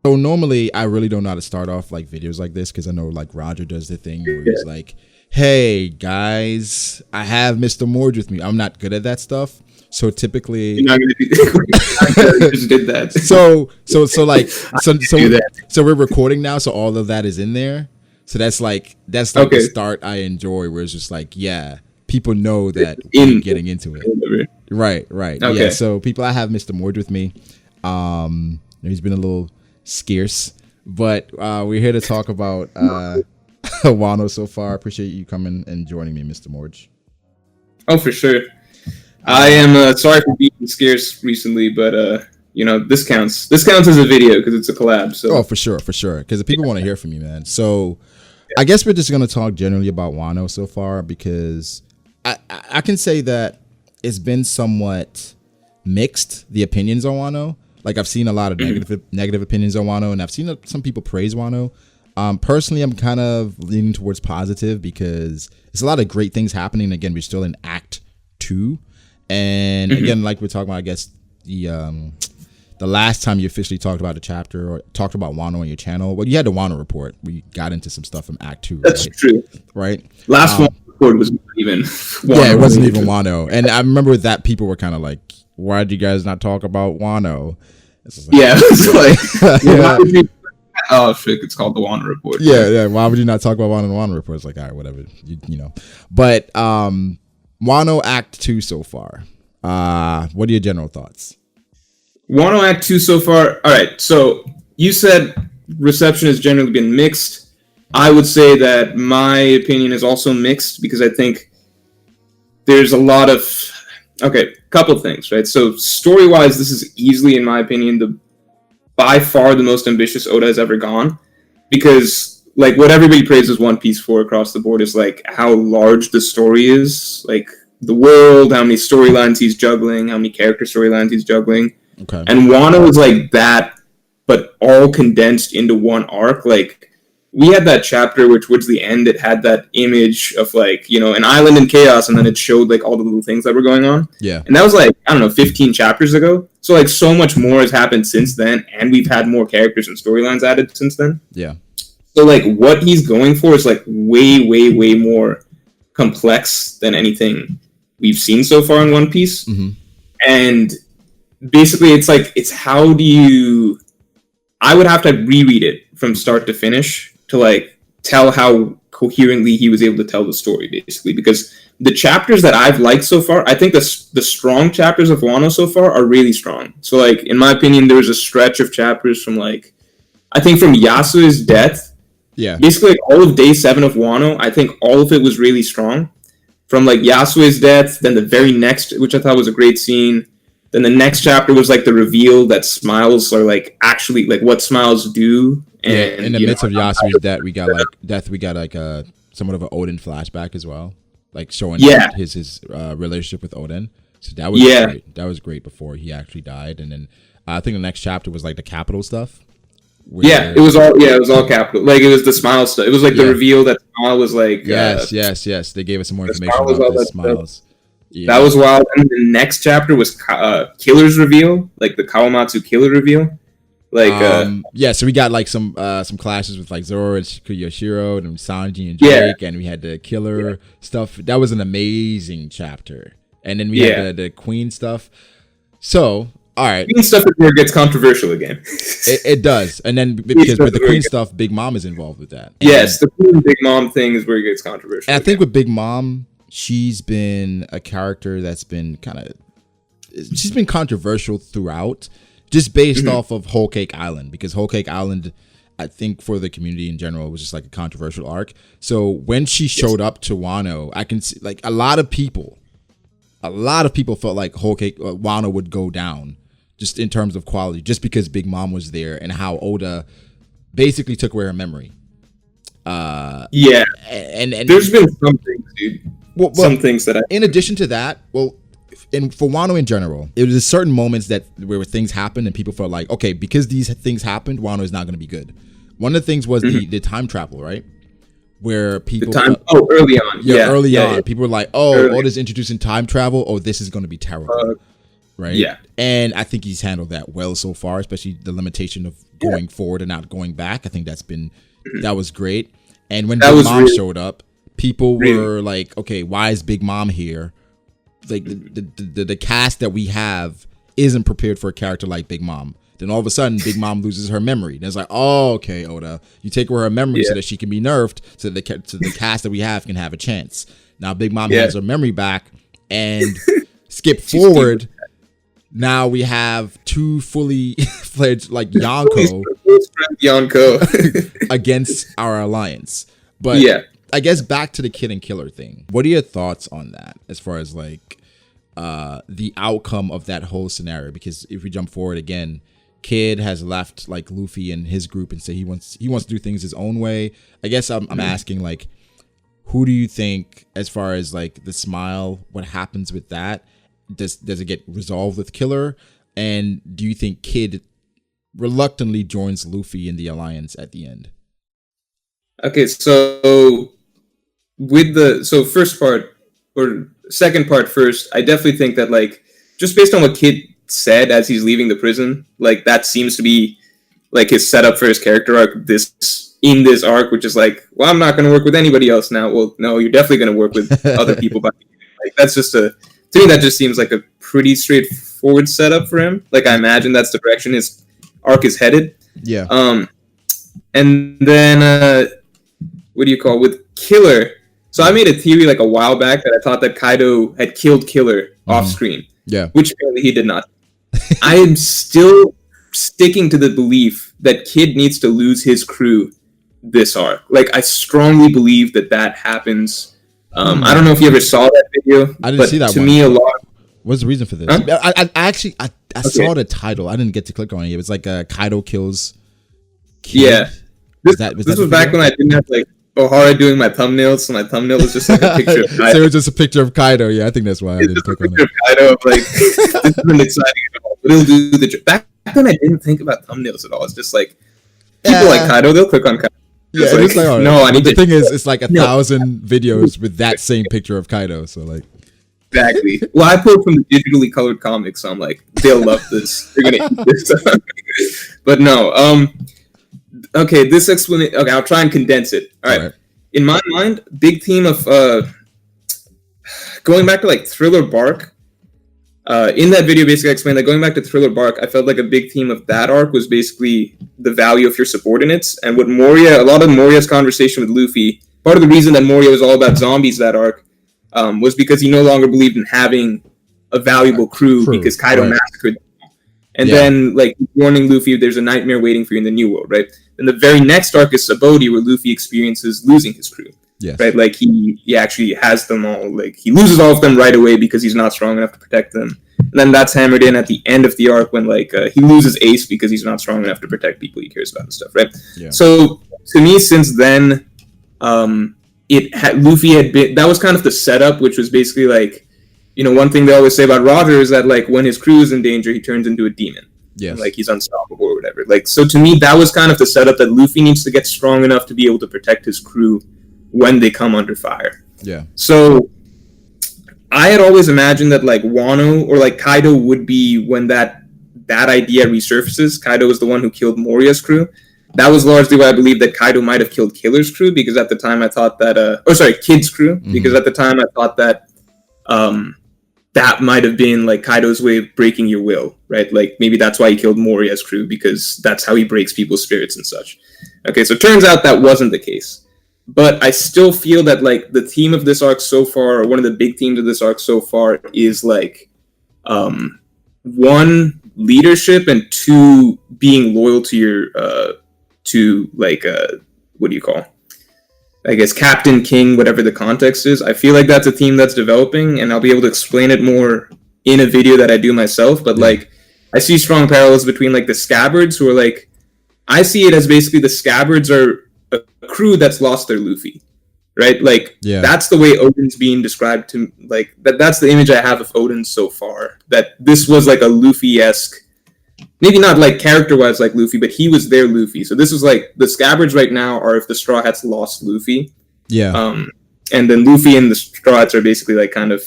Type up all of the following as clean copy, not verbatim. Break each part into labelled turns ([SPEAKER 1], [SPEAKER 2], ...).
[SPEAKER 1] So normally I really don't know how to start off like videos like this because I know like Roger does the thing where he's like, "Hey guys, I have Mr. Morj with me." I'm not good at that stuff. So typically,
[SPEAKER 2] you're not gonna do that. Just did that.
[SPEAKER 1] So we're recording now, so all of that is in there. So that's like the start I enjoy, where it's just like, yeah, people know that we're getting into it. Right. Okay. Yeah. So I have Mr. Morj with me. He's been a little scarce, but we're here to talk about Wano so far. Appreciate you coming and joining me, Mr. Morj.
[SPEAKER 2] Oh, for sure. I am sorry for being scarce recently, but this counts. This counts as a video because it's a collab. So
[SPEAKER 1] for sure, because the people want to hear from you, man. So I guess we're just gonna talk generally about Wano so far because I can say that it's been somewhat mixed, the opinions on Wano. Like I've seen a lot of negative opinions on Wano, and I've seen some people praise Wano. Personally, I'm kind of leaning towards positive because there's a lot of great things happening. Again, we're still in Act 2. And again, like we're talking about, I guess the last time you officially talked about the chapter or talked about Wano on your channel, well, you had the Wano report. We got into some stuff from Act 2.
[SPEAKER 2] That's true.
[SPEAKER 1] Right.
[SPEAKER 2] Last one report was not even Wano.
[SPEAKER 1] Yeah, it wasn't even Wano. And I remember with that, people were kind of like, "Why did you guys not talk about Wano?"
[SPEAKER 2] Oh shit, it's called the Wano report.
[SPEAKER 1] Yeah. Why would you not talk about Wano and the Wano report? It's like, all right, whatever. You know. But Wano Act 2 so far. What are your general thoughts?
[SPEAKER 2] Wano Act 2 so far. All right. So you said reception has generally been mixed. I would say that my opinion is also mixed because I think there's a lot of couple things, right? So story-wise, this is easily, in my opinion, by far the most ambitious Oda has ever gone because like what everybody praises One Piece for across the board is like how large the story is, like the world, how many storylines he's juggling, how many character storylines he's juggling.
[SPEAKER 1] Okay.
[SPEAKER 2] And Wano is like that, but all condensed into one arc. Like we had that chapter where towards the end it had that image of like, an island in chaos, and then it showed like all the little things that were going on.
[SPEAKER 1] Yeah.
[SPEAKER 2] And that was like, I don't know, 15 chapters ago. So like so much more has happened since then, and we've had more characters and storylines added since then.
[SPEAKER 1] Yeah.
[SPEAKER 2] So like what he's going for is like way, way, way more complex than anything we've seen so far in One Piece.
[SPEAKER 1] Mm-hmm.
[SPEAKER 2] And basically it's how do you, I would have to reread it from start to finish to like tell how coherently he was able to tell the story, basically, because the chapters that I've liked so far, I think the strong chapters of Wano so far are really strong. So like in my opinion, there was a stretch of chapters from like, I think from Yasuo's death, basically like all of day 7 of Wano, I think all of it was really strong. From like Yasuo's death, then the very next, which I thought was a great scene. Then the next chapter was like the reveal that smiles are like actually like what smiles do. And
[SPEAKER 1] in the midst of Yasuo's death, we got like a somewhat of an Odin flashback as well, like showing his relationship with Odin. So that was great. That was great before he actually died. And then I think the next chapter was like the capital stuff.
[SPEAKER 2] It was all capital. Like it was the smile stuff. It was like the reveal that Smile was like.
[SPEAKER 1] Yes. They gave us some more information about the Smiles.
[SPEAKER 2] Yeah. That was wild. And the next chapter was Killer's reveal, like the Kawamatsu Killer reveal. Like
[SPEAKER 1] so we got like some clashes with like Zoro and Yoshiro and Sanji and Drake, and we had the Killer stuff. That was an amazing chapter. And then we had the Queen stuff. So, all right.
[SPEAKER 2] Queen stuff is where it gets controversial again.
[SPEAKER 1] it does. And then because with the Queen stuff, Big Mom is involved with that. And
[SPEAKER 2] yes, the Queen Big Mom thing is where it gets controversial.
[SPEAKER 1] And I think with Big Mom, she's been a character that's been she's been controversial throughout, just based off of Whole Cake Island, because Whole Cake Island, I think for the community in general, was just like a controversial arc. So when she showed up to Wano, I can see like a lot of people felt like Whole Cake Wano would go down just in terms of quality, just because Big Mom was there and how Oda basically took away her memory. And
[SPEAKER 2] there's been some things, dude.
[SPEAKER 1] Well,
[SPEAKER 2] some things that in
[SPEAKER 1] addition to that, for Wano in general, it was certain moments where things happened and people felt like, okay, because these things happened, Wano is not going to be good. One of the things was the time travel, right? Where people
[SPEAKER 2] early on,
[SPEAKER 1] early on, people were like, Oda's introducing time travel. Oh, this is going to be terrible. right?
[SPEAKER 2] Yeah.
[SPEAKER 1] And I think he's handled that well so far, especially the limitation of going forward and not going back. I think that was great. And when Big Mom showed up, people were like, okay, why is Big Mom here? Like the cast that we have isn't prepared for a character like Big Mom. Then all of a sudden, Big Mom loses her memory. And it's like, oh, okay, Oda, you take away her memory so that she can be nerfed, so that the cast that we have can have a chance. Now Big Mom has her memory back, and skip forward. Now we have two fully fledged like Yonko against our alliance. But I guess back to the Kid and Killer thing. What are your thoughts on that as far as like the outcome of that whole scenario? Because if we jump forward again, Kid has left like Luffy and his group and say he wants to do things his own way. I guess I'm asking like, who do you think as far as like the smile, what happens with that? Does it get resolved with Killer? And do you think Kid reluctantly joins Luffy in the alliance at the end?
[SPEAKER 2] Okay, so with the first part or second part first, I definitely think that like just based on what Kid said as he's leaving the prison, like that seems to be like his setup for his character arc in this arc, which is like, well, I'm not going to work with anybody else now. Well, no, you're definitely going to work with other people. But like that's just to me, that just seems like a pretty straightforward setup for him. Like, I imagine that's the direction his arc is headed.
[SPEAKER 1] Yeah.
[SPEAKER 2] And then, what do you call it? With Killer? So I made a theory like a while back that I thought that Kaido had killed Killer off screen.
[SPEAKER 1] Yeah.
[SPEAKER 2] Which apparently he did not. I am still sticking to the belief that Kid needs to lose his crew this arc. Like, I strongly believe that happens. I don't know if you ever saw that video.
[SPEAKER 1] I didn't see that.
[SPEAKER 2] To me, a lot.
[SPEAKER 1] What's the reason for this? Huh? I actually saw the title. I didn't get to click on it. It was like Kaido kills Kid.
[SPEAKER 2] Yeah. This was back when I didn't have like Ohara doing my thumbnails, so my thumbnail was just like a picture of Kaido.
[SPEAKER 1] So it was just a picture of Kaido. Yeah, I think that's why I didn't click on it.
[SPEAKER 2] Kaido, like, this isn't exciting at all. But it'll do the back then I didn't think about thumbnails at all. It's just like people like Kaido, they'll click on Kaido.
[SPEAKER 1] Yeah, it's like, right. No, I need the thing is, it's like 1,000 videos with that same picture of Kaido. So like,
[SPEAKER 2] exactly. Well, I pulled from the digitally colored comics, so I'm like, they'll love this. They're gonna eat this. But no, okay, this explanation. Okay, I'll try and condense it. All right. In my mind, big theme of going back to like Thriller Bark. In that video, basically, I explained that going back to Thriller Bark, I felt like a big theme of that arc was basically the value of your subordinates. And what a lot of Moria's conversation with Luffy, part of the reason that Moria was all about zombies that arc, was because he no longer believed in having a valuable crew because Kaido massacred them. And then, like, warning Luffy, there's a nightmare waiting for you in the New World, right? Then the very next arc is Sabaody, where Luffy experiences losing his crew. Yes. Right, like he actually has them all. Like he loses all of them right away because he's not strong enough to protect them. And then that's hammered in at the end of the arc when like he loses Ace because he's not strong enough to protect people he cares about and stuff. Right. Yeah. So to me, since then, Luffy had been, that was kind of the setup, which was basically like, you know, one thing they always say about Roger is that like when his crew is in danger, he turns into a demon. Yeah. Like he's unstoppable or whatever. Like so to me, that was kind of the setup that Luffy needs to get strong enough to be able to protect his crew when they come under fire. Yeah. So I had always imagined that like Wano or like Kaido would be when that idea resurfaces. Kaido was the one who killed Moria's crew. That was largely why I believed that Kaido might have killed Killer's crew, because at the time I thought that Kid's crew, because at the time I thought that that might have been like Kaido's way of breaking your will, right? Like maybe that's why he killed Moria's crew, because that's how he breaks people's spirits and such. Okay, so it turns out that wasn't the case. But I still feel that like the theme of this arc so far, or one of the big themes of this arc so far, is like one, leadership, and two, being loyal to your what do you call? I guess Captain, King, whatever the context is. I feel like that's a theme that's developing, and I'll be able to explain it more in a video that I do myself. But like, I see strong parallels between like the Scabbards, who are like, I see it as basically the Scabbards are a crew that's lost their Luffy, right? Like that's the way Odin's being described to like that's the image I have of Odin so far, that this was like a Luffy-esque, maybe not like character-wise like Luffy, but he was their Luffy. So this was like the Scabbards right now are if the Straw Hats lost Luffy. Yeah. And then Luffy and the Straw Hats are basically like kind of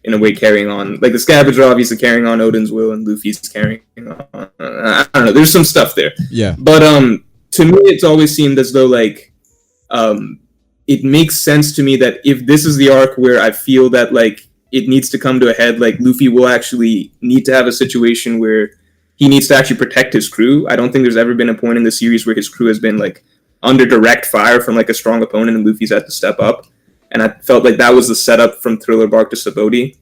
[SPEAKER 2] in a way carrying on. Like the Scabbards are obviously carrying on Odin's will, and Luffy's carrying on. I don't know. There's some stuff there.
[SPEAKER 1] Yeah.
[SPEAKER 2] But to me, it's always seemed as though like it makes sense to me that if this is the arc where I feel that like it needs to come to a head, like Luffy will actually need to have a situation where he needs to actually protect his crew. I don't think there's ever been a point in the series where his crew has been like under direct fire from like a strong opponent and Luffy's had to step up. And I felt like that was the setup from Thriller Bark to Sabaody.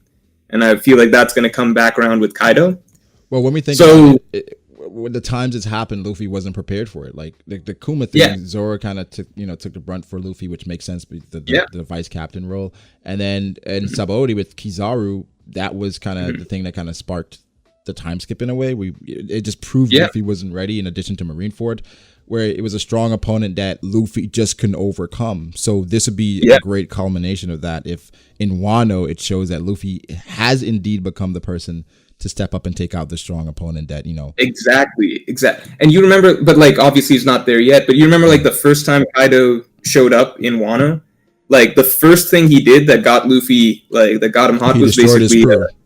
[SPEAKER 2] And I feel like that's going to come back around with Kaido.
[SPEAKER 1] Well, when we think about it, when the times it's happened, Luffy wasn't prepared for it. Like the Kuma thing, Zoro kind of took the brunt for Luffy, which makes sense. The vice captain role, and then in Sabaody with Kizaru, that was kind of the thing that kind of sparked the time skip in a way. It just proved Luffy wasn't ready. In addition to Marineford, where it was a strong opponent that Luffy just couldn't overcome. So this would be a great culmination of that. If in Wano it shows that Luffy has indeed become the person to step up and take out the strong opponent that, Exactly.
[SPEAKER 2] And you remember, but like obviously he's not there yet, but you remember like the first time Kaido showed up in Wano, like the first thing he did that got Luffy, like that got him hot was basically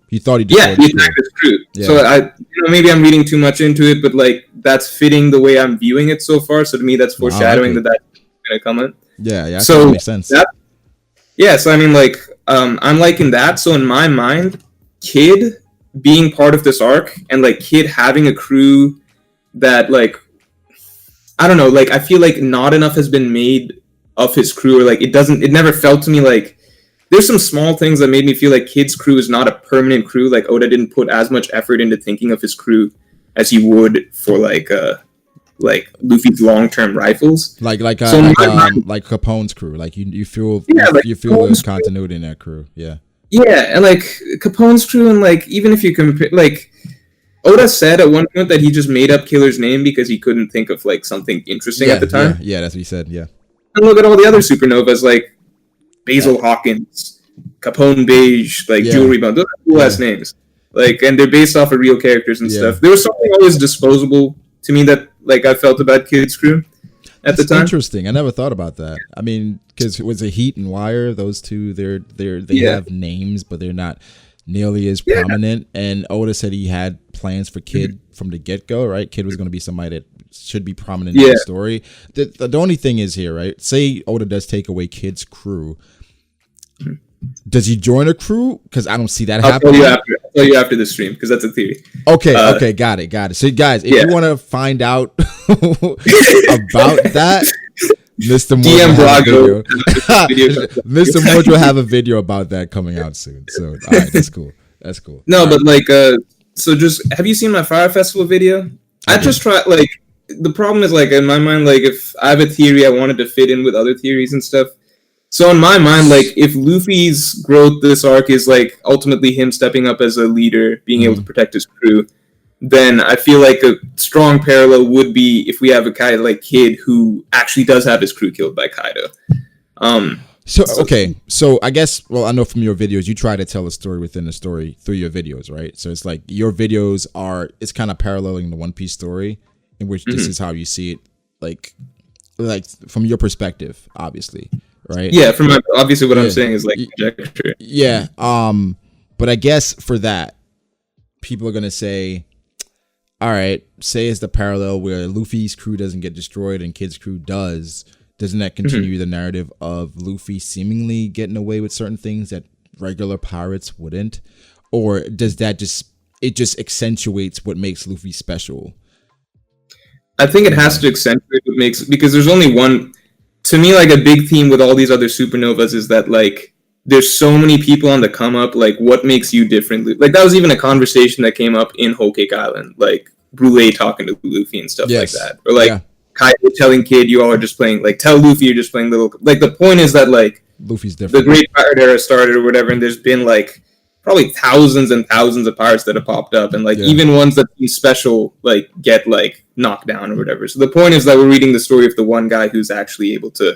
[SPEAKER 1] he thought he destroyed
[SPEAKER 2] his crew. Yeah. So maybe I'm reading too much into it, but like that's fitting the way I'm viewing it so far. So to me, that's foreshadowing that's going to come in.
[SPEAKER 1] Yeah.
[SPEAKER 2] So
[SPEAKER 1] that makes sense.
[SPEAKER 2] So I mean, like, I'm liking that. So in my mind, Kid being part of this arc and like Kid having a crew that like, I don't know, like I feel like not enough has been made of his crew, or like it never felt to me like there's some small things that made me feel like Kid's crew is not a permanent crew. Like Oda didn't put as much effort into thinking of his crew as he would for like Luffy's long-term rifles.
[SPEAKER 1] Like Capone's crew. Like you feel the continuity in that crew. Yeah.
[SPEAKER 2] Yeah, and like Capone's crew, and like even if you compare, like Oda said at one point that he just made up Killer's name because he couldn't think of like something interesting at the time.
[SPEAKER 1] Yeah, that's what he said. Yeah.
[SPEAKER 2] And look at all the other supernovas like Basil Hawkins, Capone Beige, like Jewelry Bond. Those are cool ass names. Like, and they're based off of real characters and stuff. There was something always disposable to me that like I felt about Kid's crew at the time.
[SPEAKER 1] Interesting. I never thought about that. I mean, because it was a Heat and Wire. Those two, they have names, but they're not nearly as prominent. And Oda said he had plans for Kid from the get go. Right, Kid was going to be somebody that should be prominent in the story. The only thing is here, right? Say Oda does take away Kid's crew. Does he join a crew? Because I don't see that happening.
[SPEAKER 2] I'll tell you after the stream, because that's a theory.
[SPEAKER 1] Okay, got it. So, guys, if you want to find out about that, Mr. Morj will have a video. Mr. Morj will have a video about that coming out soon. So, all right, that's cool.
[SPEAKER 2] No, but like, so just have you seen my Fire Festival video? I just try like the problem is like in my mind, like if I have a theory, I wanted to fit in with other theories and stuff. So in my mind, like if Luffy's growth this arc is like ultimately him stepping up as a leader, being able to protect his crew, then I feel like a strong parallel would be if we have a guy like Kid who actually does have his crew killed by Kaido.
[SPEAKER 1] So I guess, well, I know from your videos, you try to tell a story within a story through your videos, right? So it's like your videos it's kind of paralleling the One Piece story, in which this is how you see it, like from your perspective, obviously. Right.
[SPEAKER 2] Yeah, from obviously what I'm saying is like conjecture.
[SPEAKER 1] Yeah. But I guess for that, people are gonna say, all right, say it's the parallel where Luffy's crew doesn't get destroyed and Kid's crew does. Doesn't that continue the narrative of Luffy seemingly getting away with certain things that regular pirates wouldn't? Or does that just accentuates what makes Luffy special?
[SPEAKER 2] I think it has to accentuate what makes, because there's only one. To me, like a big theme with all these other supernovas is that like there's so many people on the come up. Like, what makes you different? Like that was even a conversation that came up in Whole Cake Island, like Brule talking to Luffy and stuff like that, or like Kaido telling Kid, "You all are just playing." Like, tell Luffy you're just playing little. Like the point is that like
[SPEAKER 1] Luffy's different.
[SPEAKER 2] The Great Pirate Era started or whatever, and there's been like probably thousands and thousands of pirates that have popped up, and like even ones that seem special like get like knocked down or whatever. So the point is that we're reading the story of the one guy who's actually able to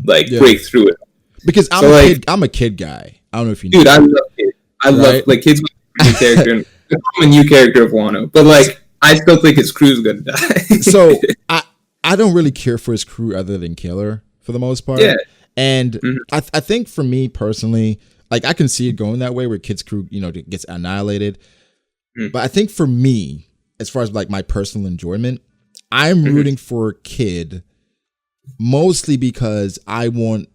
[SPEAKER 2] like break through it.
[SPEAKER 1] Because I'm a Kid guy. I don't know if you know.
[SPEAKER 2] Dude, I love Kid. I love like Kid's my character and I'm a new character of Wano. But like I still think his crew's gonna die.
[SPEAKER 1] So I don't really care for his crew other than Killer for the most part. Yeah. And I think for me personally, like I can see it going that way where Kid's crew, gets annihilated.
[SPEAKER 2] Mm.
[SPEAKER 1] But I think for me, as far as like my personal enjoyment, I'm rooting for Kid mostly because I want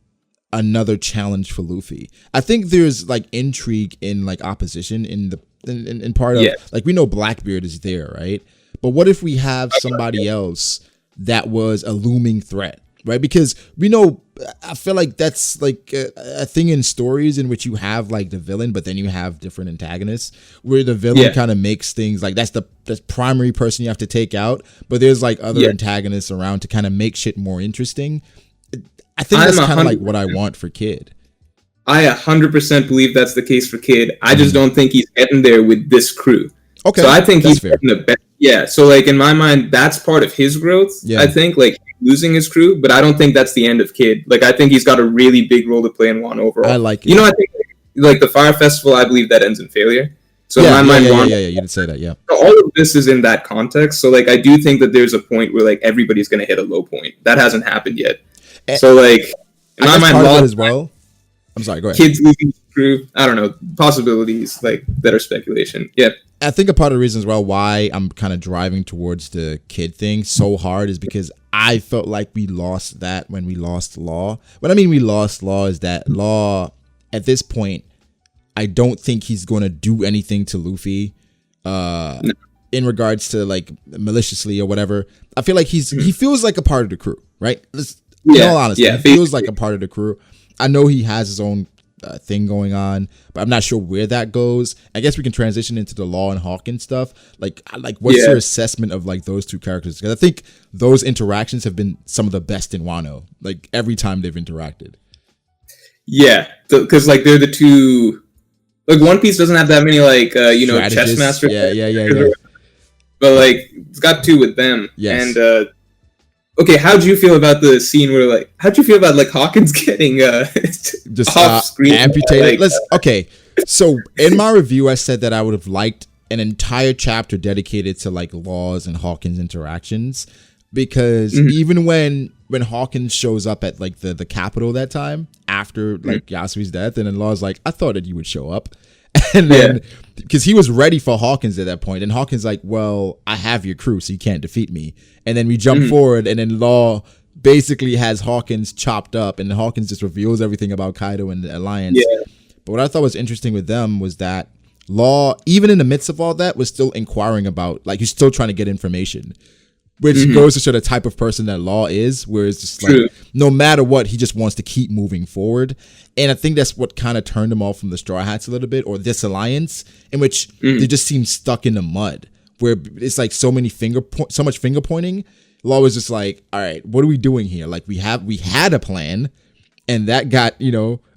[SPEAKER 1] another challenge for Luffy. I think there's like intrigue in like opposition in part of like we know Blackbeard is there, right? But what if we have somebody else that was a looming threat, right? Because we know, I feel like that's like a thing in stories in which you have like the villain, but then you have different antagonists where the villain kind of makes things like that's the primary person you have to take out, but there's like other antagonists around to kind of make shit more interesting. I think that's kind of like what I want for Kid.
[SPEAKER 2] I 100% believe that's the case for Kid. I just don't think he's getting there with this crew.
[SPEAKER 1] Okay,
[SPEAKER 2] so I think he's
[SPEAKER 1] fair.
[SPEAKER 2] getting the best. Yeah, so like in my mind, that's part of his growth. I think like losing his crew, but I don't think that's the end of Kid. Like I think he's got a really big role to play in Wano overall.
[SPEAKER 1] I like it.
[SPEAKER 2] I think like the Fire Festival, I believe that ends in failure. So in my mind,
[SPEAKER 1] Wano, you did say that,
[SPEAKER 2] all of this is in that context. So like I do think that there's a point where like everybody's going to hit a low point. That hasn't happened yet. So like in my mind,
[SPEAKER 1] part of it as well. I'm sorry, go ahead.
[SPEAKER 2] Kids losing his crew. I don't know, possibilities like that are speculation. Yeah.
[SPEAKER 1] I think a part of the reason as well why I'm kind of driving towards the Kid thing so hard is because I felt like we lost that when we lost Law. What I mean we lost Law is that Law, at this point, I don't think he's going to do anything to Luffy in regards to like maliciously or whatever. I feel like he feels like a part of the crew, right? In all honesty, he feels like a part of the crew. I know he has his own thing going on, but I'm not sure where that goes. I guess we can transition into the Law and Hawkins stuff. Like what's your assessment of like those two characters? Because I think those interactions have been some of the best in Wano. Like every time they've interacted. Yeah,
[SPEAKER 2] because like they're the two. Like One Piece doesn't have that many like chess masters.
[SPEAKER 1] Yeah.
[SPEAKER 2] But like it's got two with them.
[SPEAKER 1] Yes.
[SPEAKER 2] And okay, how'd you feel about the scene where like how'd you feel about like Hawkins getting
[SPEAKER 1] just
[SPEAKER 2] off screen
[SPEAKER 1] amputated? So in my review I said that I would have liked an entire chapter dedicated to like Law's and Hawkins interactions, because even when Hawkins shows up at like the capital that time after like Yasui's death, and then Law's like, I thought that you would show up. And then, because he was ready for Hawkins at that point, and Hawkins like, well, I have your crew, so you can't defeat me. And then we jump forward, and then Law basically has Hawkins chopped up, and Hawkins just reveals everything about Kaido and the Alliance. Yeah. But what I thought was interesting with them was that Law, even in the midst of all that, was still inquiring about, like, he's still trying to get information, which goes to show the type of person that Law is, where it's just like, no matter what, he just wants to keep moving forward. And I think that's what kind of turned them off from the Straw Hats a little bit, or this alliance, in which they just seem stuck in the mud, where it's like so much finger pointing. Law was just like, all right, what are we doing here? Like we had a plan, and that got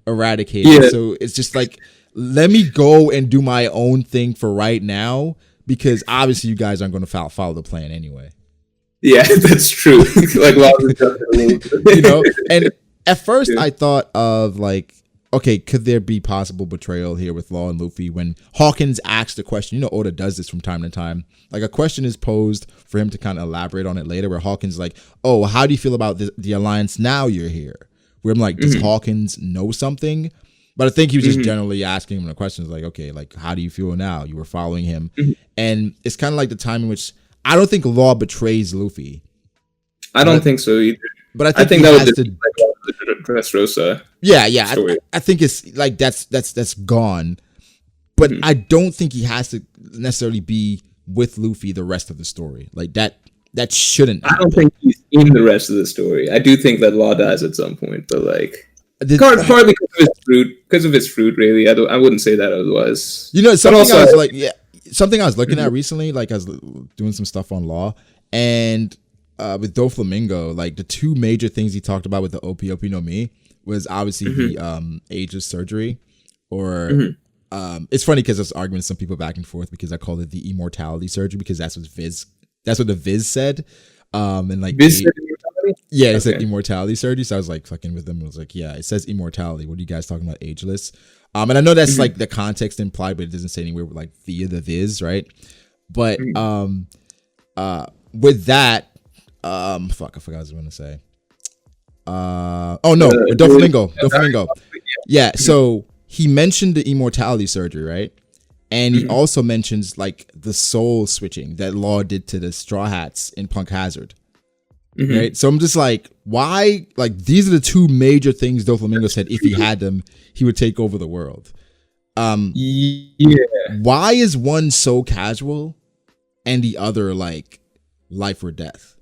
[SPEAKER 1] eradicated. Yeah. So it's just like, let me go and do my own thing for right now, because obviously you guys aren't going to follow the plan anyway.
[SPEAKER 2] Yeah, that's true. Like,
[SPEAKER 1] and at first I thought of like, okay, could there be possible betrayal here with Law and Luffy when Hawkins asked the question? Oda does this from time to time. Like a question is posed for him to kind of elaborate on it later, where Hawkins is like, oh, how do you feel about the Alliance now you're here? Where I'm like, does Hawkins know something? But I think he was just generally asking him the questions like, okay, like, how do you feel now? You were following him. And it's kind of like the time in which I don't think Law betrays Luffy.
[SPEAKER 2] I don't think so either.
[SPEAKER 1] But I think that was
[SPEAKER 2] the Dressrosa.
[SPEAKER 1] Yeah. I think it's like that's gone. But I don't think he has to necessarily be with Luffy the rest of the story. Like that shouldn't happen.
[SPEAKER 2] I don't think he's in the rest of the story. I do think that Law dies at some point, but like partly because of his fruit. Really, I wouldn't say that otherwise.
[SPEAKER 1] Something I was looking at recently, like I was doing some stuff on Law, and with Doflamingo, like the two major things he talked about with the Opiopi no Mi was obviously the ageless surgery, or it's funny because there's arguments some people back and forth because I called it the immortality surgery because that's what the Viz said. And like
[SPEAKER 2] Viz said immortality?
[SPEAKER 1] Yeah, it said immortality surgery. So I was like fucking with them. I was like, yeah, it says immortality. What are you guys talking about? Ageless. And I know that's like the context implied, but it doesn't say anywhere like via the Viz, right? But with that, I forgot what I was going to say. Doflamingo. Yeah, so he mentioned the immortality surgery, right? And he also mentions like the soul switching that Law did to the Straw Hats in Punk Hazard. Right. So I'm just like, why? Like, these are the two major things Doflamingo said if he had them, he would take over the world. Why is one so casual and the other like life or death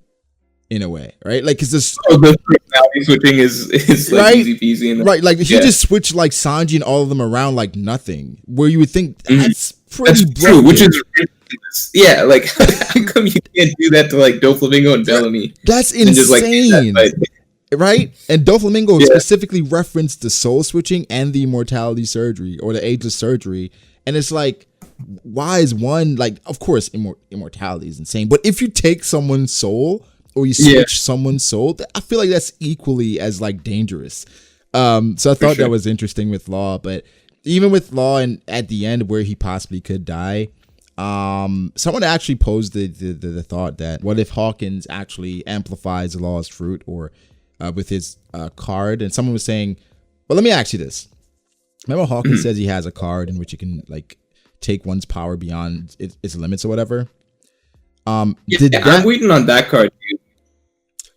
[SPEAKER 1] in a way, right? Like, cause this
[SPEAKER 2] the personality switching is like
[SPEAKER 1] right?
[SPEAKER 2] easy peasy, and
[SPEAKER 1] right? Like he just switched like Sanji and all of them around like nothing. Where you would think that's pretty
[SPEAKER 2] true, which is ridiculous. Yeah, like how come you can't do that to like Doflamingo and Bellamy?
[SPEAKER 1] That's insane. Just, like, right? And Doflamingo specifically referenced the soul switching and the immortality surgery or the ageless surgery. And it's like, why is one like, of course, immortality is insane. But if you take someone's soul or you switch someone's soul, I feel like that's equally as like dangerous. So I thought that was interesting with Law. But even with Law and at the end where he possibly could die, someone actually posed the thought that what if Hawkins actually amplifies Law's fruit or with his card? And someone was saying, well, let me ask you this. Remember Hawkins says he has a card in which you can like take one's power beyond its limits or whatever.
[SPEAKER 2] I'm waiting on that card, dude.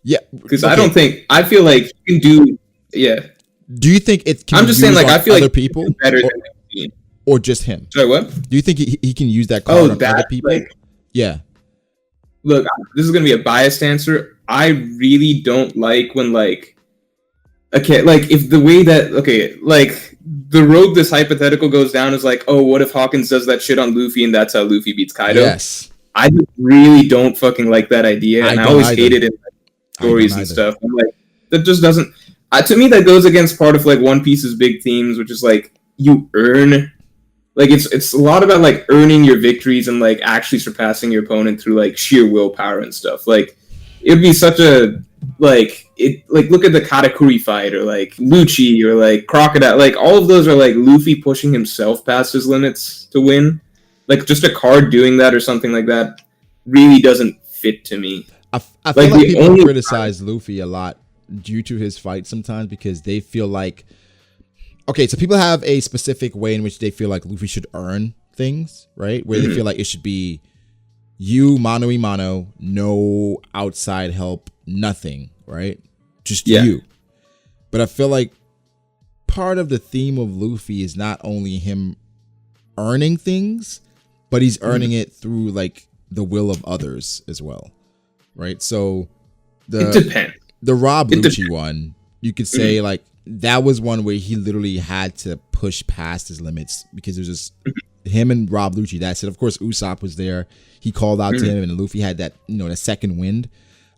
[SPEAKER 1] Yeah,
[SPEAKER 2] because I feel like you can do. Yeah.
[SPEAKER 1] Do you think it can?
[SPEAKER 2] I'm just saying, like, I feel
[SPEAKER 1] other
[SPEAKER 2] like
[SPEAKER 1] people
[SPEAKER 2] better than
[SPEAKER 1] or just him.
[SPEAKER 2] Sorry, what?
[SPEAKER 1] Do you think he can use that card on other people?
[SPEAKER 2] Like,
[SPEAKER 1] yeah.
[SPEAKER 2] Look, this is gonna be a biased answer. I really don't like when like, okay, like if the way that like the road this hypothetical goes down is like, oh, what if Hawkins does that shit on Luffy and that's how Luffy beats Kaido?
[SPEAKER 1] Yes.
[SPEAKER 2] I just really don't fucking like that idea, and I always hate it in like, stories and stuff. I'm like, that just doesn't. To me, that goes against part of like One Piece's big themes, which is like you earn. Like it's a lot about like earning your victories and like actually surpassing your opponent through like sheer willpower and stuff. Like it'd be such a like look at the Katakuri fight or like Lucci or like Crocodile. Like all of those are like Luffy pushing himself past his limits to win. Like just a card doing that or something like that really doesn't fit to me.
[SPEAKER 1] I feel like people criticize Luffy a lot due to his fight sometimes because they feel like, okay, so people have a specific way in which they feel like Luffy should earn things, right? Where they feel like it should be you, mano y mano, no outside help, nothing, right? Just you. But I feel like part of the theme of Luffy is not only him earning things, but he's earning it through like the will of others as well, right? So
[SPEAKER 2] it depends.
[SPEAKER 1] The Rob Lucci one, you could say like that was one where he literally had to push past his limits because it was just him and Rob Lucci. That's it. Of course, Usopp was there. He called out to him, and Luffy had that, the second wind.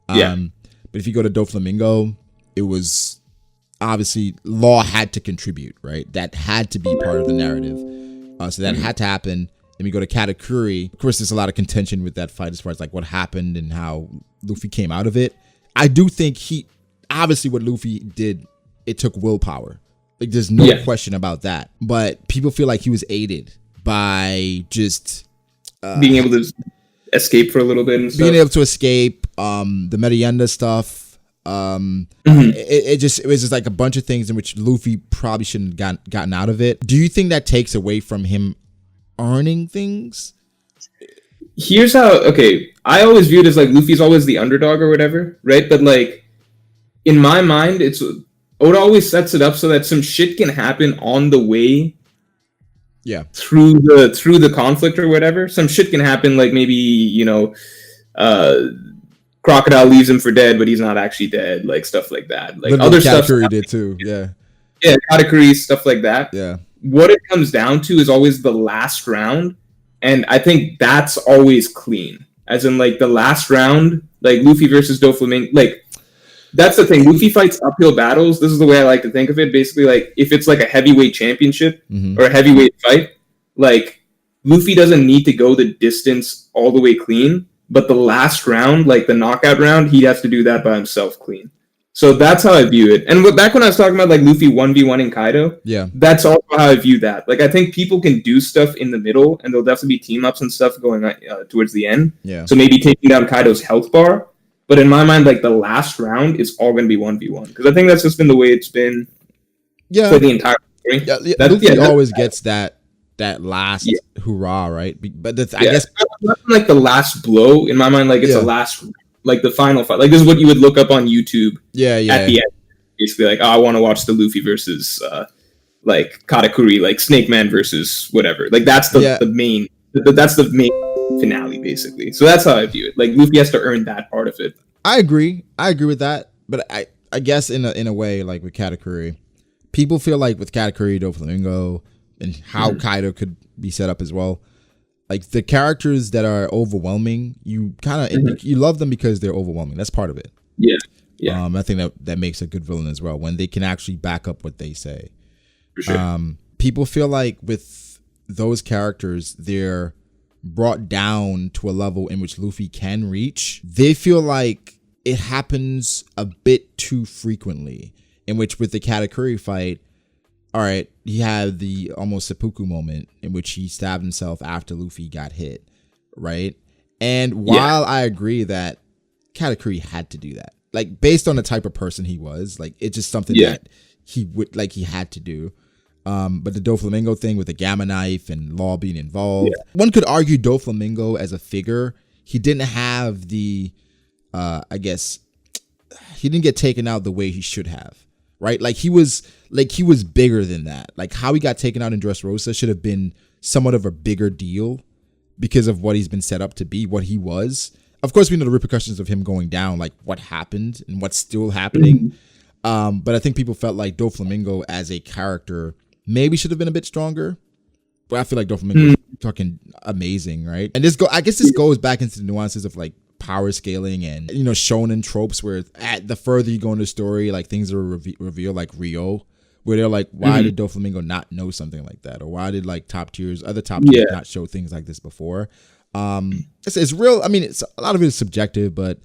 [SPEAKER 1] But if you go to Doflamingo, it was obviously Law had to contribute, right? That had to be part of the narrative. So that had to happen. And we go to Katakuri. Of course, there's a lot of contention with that fight as far as like what happened and how Luffy came out of it. I do think obviously what Luffy did, it took willpower. Like there's no question about that. But people feel like he was aided by just
[SPEAKER 2] being able to escape for a little bit and stuff.
[SPEAKER 1] Being able to escape, the Merienda stuff. It was just like a bunch of things in which Luffy probably shouldn't have gotten out of it. Do you think that takes away from him earning things?
[SPEAKER 2] Here's how, I always view it as like Luffy's always the underdog or whatever, right? But like in my mind, Oda always sets it up so that some shit can happen on the way through the conflict or whatever. Some shit can happen, like maybe, Crocodile leaves him for dead, but he's not actually dead, like stuff like that. Like other stuff
[SPEAKER 1] Katakuri did too, yeah,
[SPEAKER 2] Katakuri, stuff like that.
[SPEAKER 1] Yeah. What
[SPEAKER 2] it comes down to is always the last round, and I think that's always clean. As in, like, the last round, like, Luffy versus Doflamingo, like, that's the thing. Luffy fights uphill battles. This is the way I like to think of it. Basically, like, if it's, like, a heavyweight championship or a heavyweight fight, like, Luffy doesn't need to go the distance all the way clean, but the last round, like, the knockout round, he has to do that by himself clean. So that's how I view it. And back when I was talking about like Luffy 1v1 in Kaido, that's also how I view that. Like I think people can do stuff in the middle, and there'll definitely be team ups and stuff going towards the end.
[SPEAKER 1] Yeah.
[SPEAKER 2] So maybe taking down Kaido's health bar. But in my mind, like the last round is all going to be 1v1 because I think that's just been the way it's been for the entire
[SPEAKER 1] Luffy always gets that last hurrah, right? But I guess
[SPEAKER 2] not like the last blow in my mind. Like it's the last, like the final fight. Like this is what you would look up on YouTube.
[SPEAKER 1] Yeah.
[SPEAKER 2] At the end, basically, like, oh, I want to watch the Luffy versus like Katakuri, like Snake Man versus whatever. Like that's the main. That's the main finale, basically. So that's how I view it. Like Luffy has to earn that part of it.
[SPEAKER 1] I agree with that. But I guess in a way, like with Katakuri, people feel like with Katakuri, Doflamingo, and how Kaido could be set up as well. Like the characters that are overwhelming, you kind of you love them because they're overwhelming. That's part of it.
[SPEAKER 2] Yeah.
[SPEAKER 1] I think that makes a good villain as well when they can actually back up what they say.
[SPEAKER 2] For sure.
[SPEAKER 1] People feel like with those characters, they're brought down to a level in which Luffy can reach. They feel like it happens a bit too frequently, in which with the Katakuri fight, all right, he had the almost seppuku moment in which he stabbed himself after Luffy got hit, right? And while I agree that Katakuri had to do that, like based on the type of person he was, like it's just something that he had to do. But the Doflamingo thing with the Gamma Knife and Law being involved, one could argue Doflamingo as a figure, he didn't have the, I guess, he didn't get taken out the way he should have, right? Like he was bigger than that. Like how he got taken out in Dressrosa should have been somewhat of a bigger deal because of what he's been set up to be, what he was. Of course, we know the repercussions of him going down, like what happened and what's still happening. But I think people felt like Doflamingo as a character maybe should have been a bit stronger. But I feel like Doflamingo is fucking amazing, right? And I guess this goes back into the nuances of like power scaling and, you know, shonen tropes where the further you go in the story, like things are revealed, like Rio, where they're like, why did Doflamingo not know something like that? Or why did like other top tiers not show things like this before? It's real. I mean, it's a lot of it is subjective, but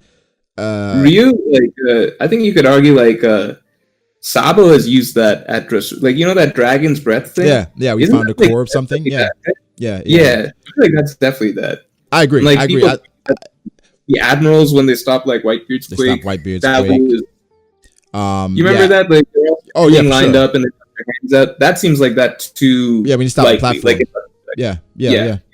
[SPEAKER 2] Ryu, like I think you could argue like Sabo has used that at Dress, like you know that dragon's breath thing.
[SPEAKER 1] Yeah, we found a core of something. Yeah.
[SPEAKER 2] I feel like that's definitely that.
[SPEAKER 1] I agree.
[SPEAKER 2] Like,
[SPEAKER 1] I agree.
[SPEAKER 2] The admirals when they stop like Whitebeard's Quake. That was, you remember that? Like they're all being lined up and they put their hands up. That seems like that too.
[SPEAKER 1] Yeah, when you stop the platform.
[SPEAKER 2] Like,
[SPEAKER 1] yeah.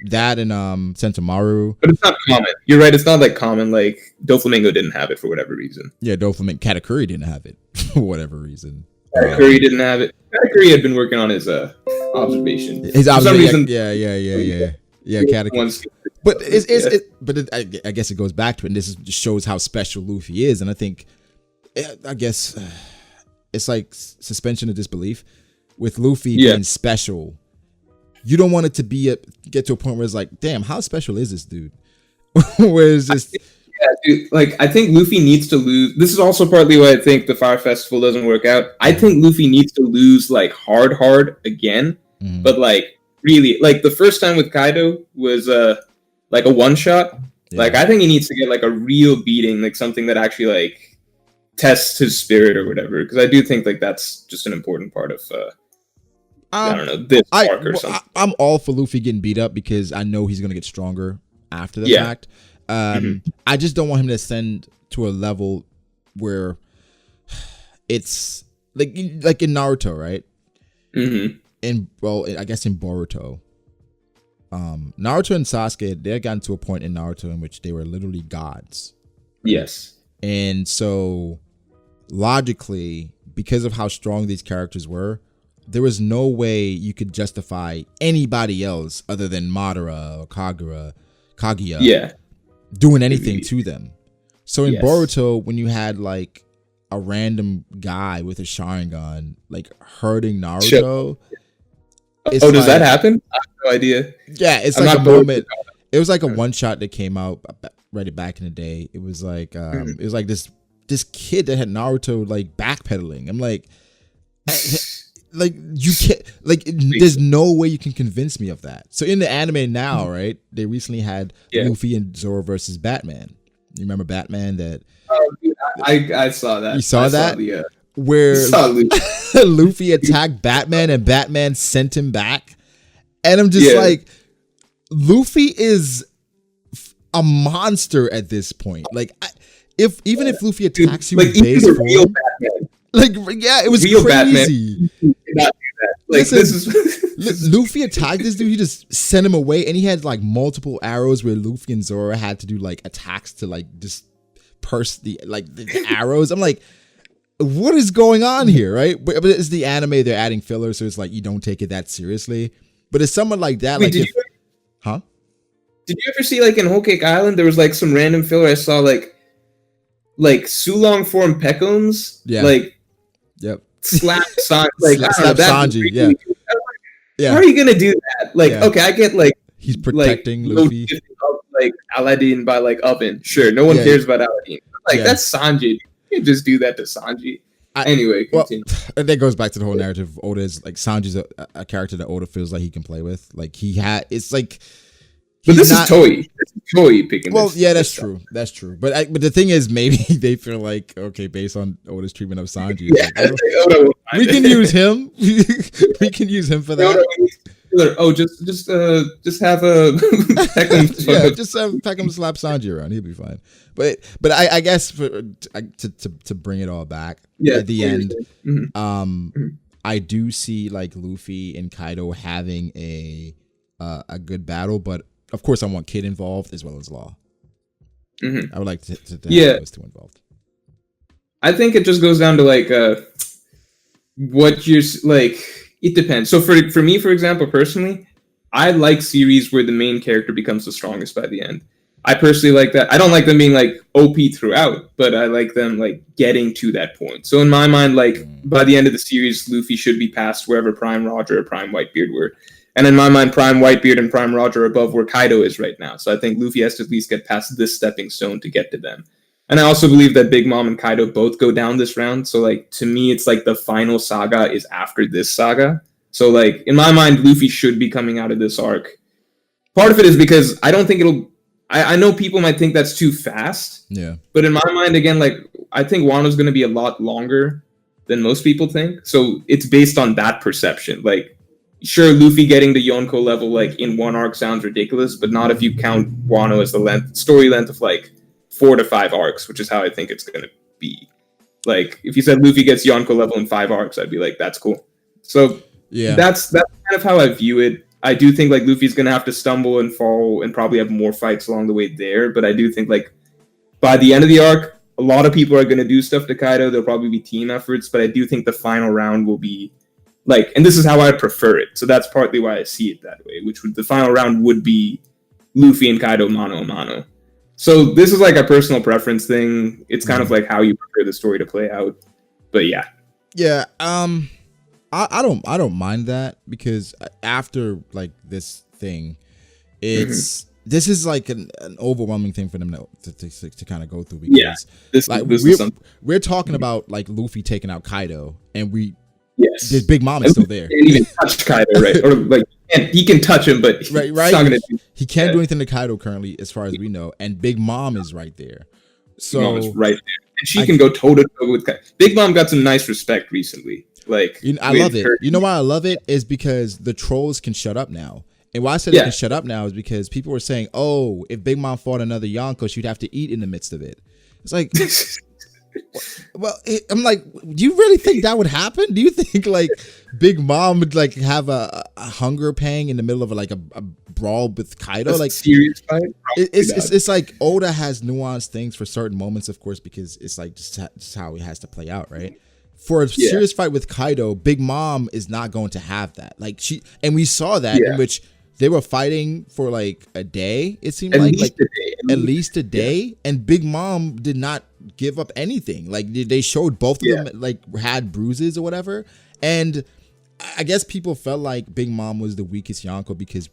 [SPEAKER 1] That and Sentomaru.
[SPEAKER 2] But it's not common. You're right. It's not like common. Like Doflamingo didn't have it for whatever reason.
[SPEAKER 1] Yeah, Katakuri didn't have it for whatever reason.
[SPEAKER 2] Katakuri didn't have it. Katakuri had been working on his observation.
[SPEAKER 1] His observation. Yeah. Katakuri. But I guess it goes back to it, and this just shows how special Luffy is. And I think, I guess, it's like suspension of disbelief with Luffy being special. You don't want it to get to a point where it's like, damn, how special is this dude? Where it's just
[SPEAKER 2] dude. Like I think Luffy needs to lose. This is also partly why I think the Fire Festival doesn't work out. I think Luffy needs to lose like hard again. But like really, like the first time with Kaido was like a one shot. Like I think he needs to get like a real beating, like something that actually like tests his spirit or whatever. Because I do think like that's just an important part of. I don't know, this arc or something.
[SPEAKER 1] I'm all for Luffy getting beat up because I know he's going to get stronger after the fact. I just don't want him to ascend to a level where it's like in Naruto, right? I guess in Boruto. Naruto and Sasuke, they had gotten to a point in Naruto in which they were literally gods.
[SPEAKER 2] Yes.
[SPEAKER 1] And so logically, because of how strong these characters were, there was no way you could justify anybody else other than Madara or Kaguya doing anything to them. So in Boruto, when you had like a random guy with a Sharingan like hurting Naruto,
[SPEAKER 2] does that happen? I have no idea.
[SPEAKER 1] Yeah, it's like a moment. It was like a one shot that came out right back in the day. It was like it was like this kid that had Naruto like backpedaling. I'm like. Like you can't, like there's no way you can convince me of that. So in the anime now, right? They recently had Luffy and Zoro versus Batman. You remember Batman? That
[SPEAKER 2] I saw that.
[SPEAKER 1] You saw that? Where Luffy attacked Batman and Batman sent him back, and I'm just like, Luffy is a monster at this point. Like, even if Luffy attacks you in base form. Like, yeah, it was
[SPEAKER 2] real
[SPEAKER 1] crazy.
[SPEAKER 2] Batman. Like
[SPEAKER 1] Listen,
[SPEAKER 2] this is
[SPEAKER 1] Luffy attacked this dude. He just sent him away, and he had like multiple arrows where Luffy and Zoro had to do like attacks to like just purse the arrows. I'm like, what is going on here, right? But it's the anime. They're adding filler, so it's like you don't take it that seriously. But it's someone like that.
[SPEAKER 2] Wait,
[SPEAKER 1] Like, huh?
[SPEAKER 2] Did you ever see like in Whole Cake Island there was like some random filler I saw like Sulong form Peckums?
[SPEAKER 1] Yeah.
[SPEAKER 2] Like
[SPEAKER 1] Yep.
[SPEAKER 2] slap Sanji. Like
[SPEAKER 1] slap Sanji. Yeah. Yeah.
[SPEAKER 2] How are you gonna do that? Like,
[SPEAKER 1] Yeah.
[SPEAKER 2] okay, I get like
[SPEAKER 1] He's protecting
[SPEAKER 2] like,
[SPEAKER 1] Luffy.
[SPEAKER 2] Like Aladdin by like oven. Sure, no one
[SPEAKER 1] Yeah.
[SPEAKER 2] cares about Aladdin. Like
[SPEAKER 1] Yeah.
[SPEAKER 2] that's Sanji. You can't just do that to Sanji. Anyway, continue.
[SPEAKER 1] And that goes back to the whole narrative. Oda is like Sanji's a character that Oda feels like he can play with. Like he had, it's like.
[SPEAKER 2] But this is Toei. This is Toei picking.
[SPEAKER 1] Well,
[SPEAKER 2] this,
[SPEAKER 1] yeah, that's
[SPEAKER 2] this
[SPEAKER 1] true.
[SPEAKER 2] Stuff.
[SPEAKER 1] That's true. But the thing is, maybe they feel like, okay, based on Oda's treatment of Sanji,
[SPEAKER 2] Yeah,
[SPEAKER 1] like, we can use him. We can use him for that.
[SPEAKER 2] Oh, just have a Peckham.
[SPEAKER 1] Yeah, just have Peckham slap Sanji around. He'll be fine. But I guess to bring it all back at the end, I do see like Luffy and Kaido having a good battle, but of course I want Kid involved as well as Law. I would like to have those two involved.
[SPEAKER 2] I think it just goes down to like what you're like. It depends. So for me, for example, personally, I like series where the main character becomes the strongest by the end. I personally like that. I don't like them being like OP throughout, but I like them like getting to that point. So in my mind, like by the end of the series, Luffy should be past wherever Prime Roger or Prime Whitebeard were. And in my mind, Prime Whitebeard and Prime Roger are above where Kaido is right now. So I think Luffy has to at least get past this stepping stone to get to them. And I also believe that Big Mom and Kaido both go down this round. So, like, to me, it's like the final saga is after this saga. So, like, in my mind, Luffy should be coming out of this arc. Part of it is because I don't think it'll... I know people might think that's too fast.
[SPEAKER 1] Yeah.
[SPEAKER 2] But in my mind, again, like, I think Wano's going to be a lot longer than most people think. So, it's based on that perception. Like, sure, Luffy getting to Yonko level, like, in one arc sounds ridiculous, but not if you count Wano as the story length of, like, 4 to 5 arcs, which is how I think it's going to be. Like, if you said Luffy gets Yonko level in 5 arcs, I'd be like, that's cool. So, yeah, that's kind of how I view it. I do think, like, Luffy's going to have to stumble and fall and probably have more fights along the way there, but I do think, like, by the end of the arc, a lot of people are going to do stuff to Kaido. There'll probably be team efforts, but I do think the final round will be, like, and this is how I prefer it, so that's partly why I see it that way, the final round would be Luffy and Kaido mano a mano. So this is like a personal preference thing. It's kind of like how you prefer the story to play out. But yeah.
[SPEAKER 1] Yeah, I don't mind that because after like this thing, this is like an overwhelming thing for them to kind of go through because we're talking about like Luffy taking out Kaido and the Big Mom is still there.
[SPEAKER 2] He can't even touch Kaido, right? Or like he can touch him, but
[SPEAKER 1] right. He can't do anything to Kaido currently, as far as we know. And Big Mom is right there. So
[SPEAKER 2] Mom is right there, and she can go toe to toe with Kaido. Big Mom got some nice respect recently. Like
[SPEAKER 1] I love it. You know why I love it is because the trolls can shut up now. And why I said they can shut up now is because people were saying, "Oh, if Big Mom fought another Yonko, she'd have to eat in the midst of it." It's like. Well, I'm like, do you really think that would happen? Do you think like Big Mom would like have a hunger pang in the middle of a brawl with Kaido? Like
[SPEAKER 2] serious fight?
[SPEAKER 1] It's like Oda has nuanced things for certain moments, of course, because it's like just how it has to play out, right? For a serious fight with Kaido, Big Mom is not going to have that. Like and we saw that in which they were fighting for like a day. It seemed at least a day, and Big Mom did not give up anything. Like they showed both of them like had bruises or whatever, and I guess people felt like Big Mom was the weakest Yonko because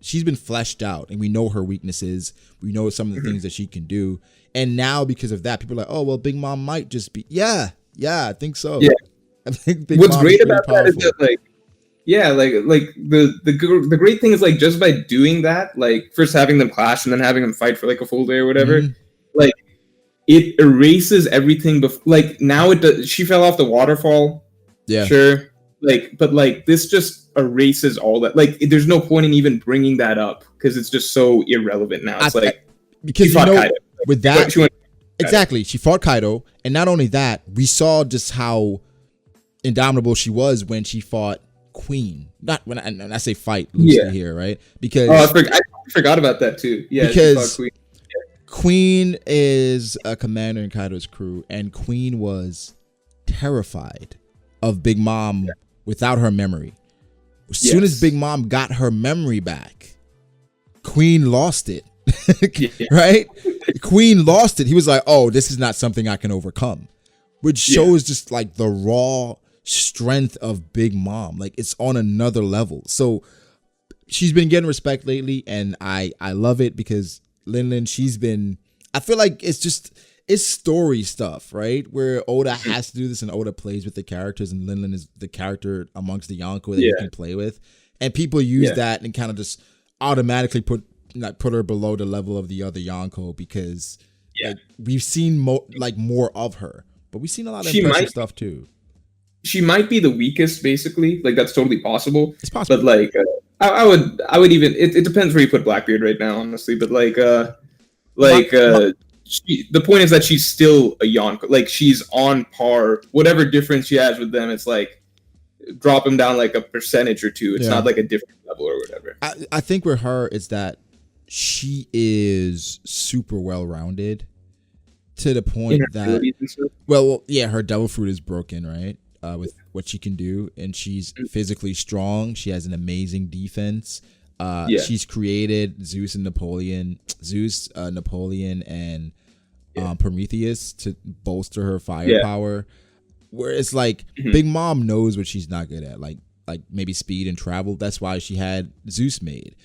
[SPEAKER 1] she's been fleshed out and we know her weaknesses, we know some of the things that she can do, and now because of that, people are like, oh well, Big Mom might just be I think so. I think
[SPEAKER 2] what's great about that is that like the great thing is like just by doing that, like first having them clash and then having them fight for like a full day or whatever, like it erases everything like now it does. She fell off the waterfall, sure, like, but like this just erases all that. Like there's no point in even bringing that up because it's just so irrelevant now. It's
[SPEAKER 1] because with that exactly, she fought Kaido, and not only that, we saw just how indomitable she was when she fought Queen. Not when I say fight loosely here, right? Because
[SPEAKER 2] I forgot about that too. Yeah,
[SPEAKER 1] because Queen is a commander in Kaido's crew, and Queen was terrified of Big Mom without her memory. As soon as Big Mom got her memory back, Queen lost it. Right? Queen lost it. He was like, oh, this is not something I can overcome. Which shows just like the raw strength of Big Mom. Like, it's on another level. So she's been getting respect lately, and I love it because Lin, she's been, I feel like it's story stuff, right? Where Oda has to do this, and Oda plays with the characters, and Lin is the character amongst the Yonko that you can play with. And people use that and kind of just automatically put her below the level of the other Yonko because like, we've seen more of her, but we've seen a lot of impressive stuff too.
[SPEAKER 2] She might be the weakest, basically. Like, that's totally possible.
[SPEAKER 1] It's possible,
[SPEAKER 2] but like I would even. It depends where you put Blackbeard right now, honestly. But the point is that she's still a Yonko. Like, she's on par. Whatever difference she has with them, it's like drop them down like a percentage or two. It's not like a different level or whatever.
[SPEAKER 1] I think with her is that she is super well rounded to the point that her devil fruit is broken, right? With what she can do, and she's physically strong. She has an amazing defense. She's created Zeus, Napoleon, and Prometheus to bolster her firepower. Where it's like Big Mom knows what she's not good at, like maybe speed and travel. That's why she had Zeus made.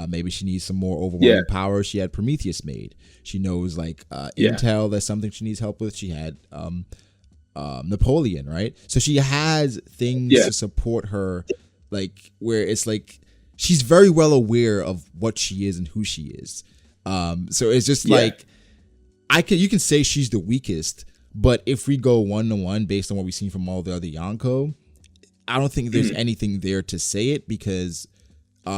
[SPEAKER 1] Maybe she needs some more overwhelming power. She had Prometheus made. She knows intel. That's something she needs help with. She had Napoleon, right? So she has things to support her, like where it's like she's very well aware of what she is and who she is. So it's just like you can say she's the weakest, but if we go 1-to-1 based on what we've seen from all the other Yonko, I don't think there's anything there to say it because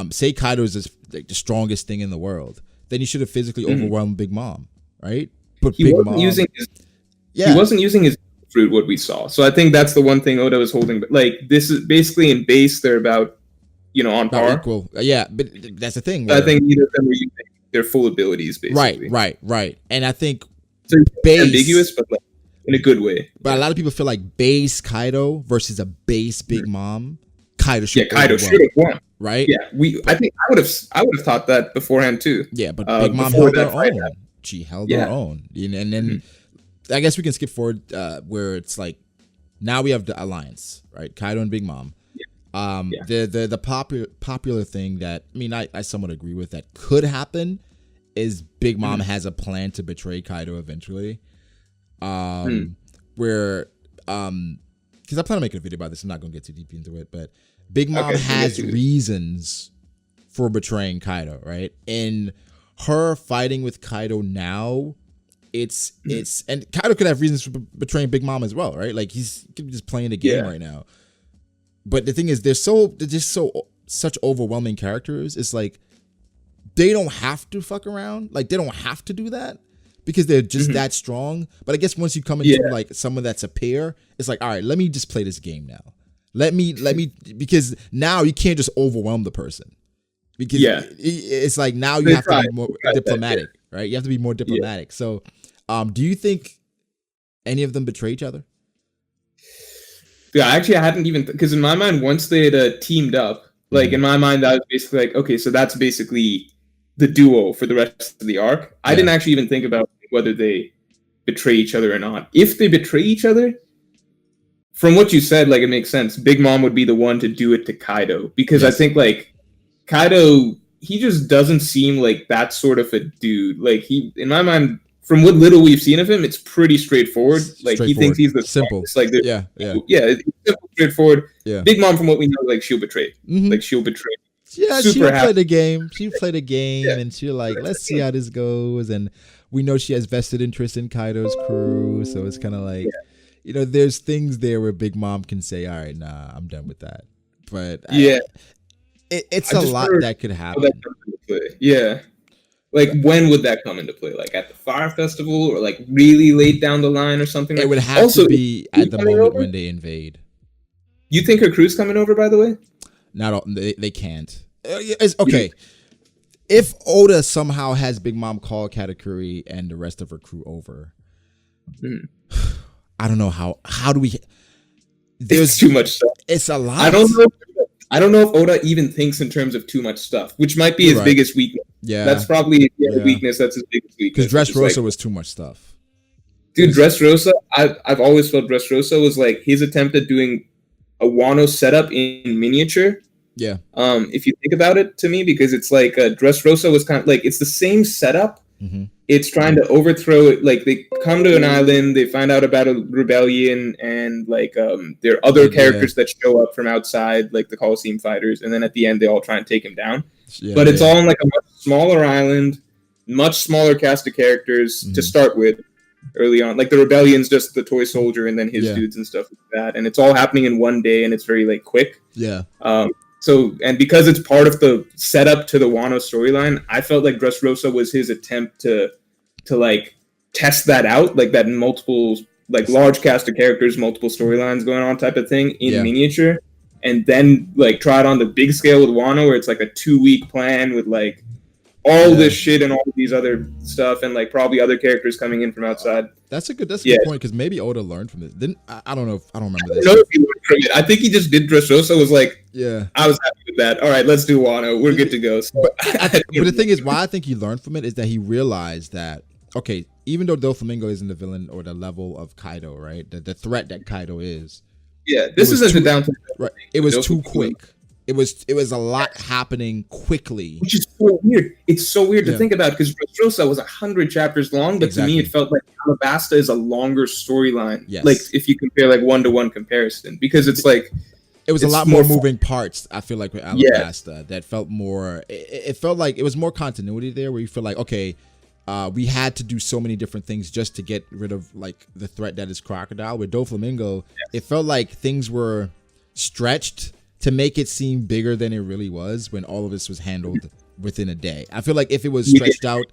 [SPEAKER 1] say Kaido is like the strongest thing in the world, then he should have physically overwhelmed Big Mom, right? But
[SPEAKER 2] he wasn't using his fruit, what we saw. So I think that's the one thing Oda was holding. But like, this is basically in base, they're about on par,
[SPEAKER 1] equal. Yeah, but that's the thing.
[SPEAKER 2] I think neither of them are using their full abilities, basically.
[SPEAKER 1] Right. And I think
[SPEAKER 2] so base ambiguous, but like in a good way.
[SPEAKER 1] But a lot of people feel like base Kaido versus a base Big Mom. Kaido should
[SPEAKER 2] have won.
[SPEAKER 1] Right?
[SPEAKER 2] Yeah, I think I would have thought that beforehand too.
[SPEAKER 1] Yeah, but Big Mom held her own. She held her own. And then I guess we can skip forward where it's like now we have the alliance, right? Kaido and Big Mom. The popular thing that I somewhat agree with that could happen is Big Mom has a plan to betray Kaido eventually. Where because I plan on making a video about this. I'm not going to get too deep into it, but Big Mom has reasons for betraying Kaido, right? And her fighting with Kaido now, it's and Kaido could have reasons for betraying Big Mom as well, right? Like he's just playing the game right now. But the thing is, they're just such overwhelming characters. It's like they don't have to fuck around. Like they don't have to do that because they're just that strong. But I guess once you come into like someone that's a peer, it's like, all right, let me just play this game now. Let me because now you can't just overwhelm the person. Because it's like now you have to be more diplomatic, right? You have to be more diplomatic. So, do you think any of them betray each other?
[SPEAKER 2] Yeah, actually, I hadn't even because in my mind, once they had teamed up, like in my mind, I was basically like, okay, so that's basically the duo for the rest of the arc. I didn't actually even think about whether they betray each other or not. If they betray each other, from what you said, like it makes sense. Big Mom would be the one to do it to Kaido because I think like Kaido, he just doesn't seem like that sort of a dude. Like he, in my mind, from what little we've seen of him, it's pretty straightforward. Like he thinks he's the
[SPEAKER 1] simple.
[SPEAKER 2] Like it's simple, straightforward.
[SPEAKER 1] Yeah.
[SPEAKER 2] Big Mom, from what we know, like she'll betray. Like she'll betray.
[SPEAKER 1] Yeah, she'll play the game. She'll play the game, and she'll like, let's see how this goes. And we know she has vested interest in Kaido's crew, so it's kind of like, there's things there where Big Mom can say, all right, nah, I'm done with that. But it's a lot that could happen. Like, when would that come into play? Like, at the Fire Festival or, like, really late down the line or something? It would have to be at the moment when they invade.
[SPEAKER 2] You think her crew's coming over, by the way?
[SPEAKER 1] Not all, they can't. It's okay. If Oda somehow has Big Mom call Katakuri and the rest of her crew over, I don't know how. How do we?
[SPEAKER 2] There's too much stuff.
[SPEAKER 1] It's a lot.
[SPEAKER 2] I don't know if Oda even thinks in terms of too much stuff, which might be his biggest weakness.
[SPEAKER 1] Yeah,
[SPEAKER 2] that's probably the weakness. That's his biggest weakness.
[SPEAKER 1] Because Dressrosa was too much stuff.
[SPEAKER 2] Dude, Dressrosa, I've always felt Dressrosa was like his attempt at doing a Wano setup in miniature.
[SPEAKER 1] Yeah.
[SPEAKER 2] If you think about it, to me, because it's like Dressrosa was kind of like it's the same setup.
[SPEAKER 1] Mm-hmm.
[SPEAKER 2] It's trying to overthrow it. Like they come to an island, they find out about a rebellion, and like there are other characters that show up from outside, like the Coliseum fighters, and then at the end they all try and take him down. But it's all on like a much smaller island, much smaller cast of characters to start with. Early on, like the rebellion's just the toy soldier and then his dudes and stuff like that, and it's all happening in one day, and it's very like quick. So, and because it's part of the setup to the Wano storyline, I felt like Dressrosa was his attempt to like test that out, like that multiple, like large cast of characters, multiple storylines going on type of thing in miniature, and then like try it on the big scale with Wano, where it's like a 2-week plan with like all this shit and all of these other stuff, and like probably other characters coming in from outside.
[SPEAKER 1] That's a good point, because maybe Oda learned from this. I don't know. I don't remember this.
[SPEAKER 2] I don't know if he learned from it. I think he just did Dressrosa. Was like, I was happy with that. All right, let's do Wano. We're good to go. So,
[SPEAKER 1] but the thing is, why I think he learned from it is that he realized that even though Doflamingo isn't the villain or the level of Kaido, right? The threat that Kaido is.
[SPEAKER 2] Yeah, this isn't the downside.
[SPEAKER 1] Right. It was too quick. It was a lot happening quickly,
[SPEAKER 2] which is so weird. It's so weird to think about, because Dressrosa was 100 chapters long, but to me it felt like Alabasta is a longer storyline. Like if you compare like 1-to-1 comparison, because it's like
[SPEAKER 1] it was a lot more moving parts. I feel like with Alabasta that felt more. It felt like it was more continuity there, where you feel like we had to do so many different things just to get rid of like the threat that is Crocodile. With Doflamingo, it felt like things were stretched to make it seem bigger than it really was, when all of this was handled within a day. I feel like if it was stretched out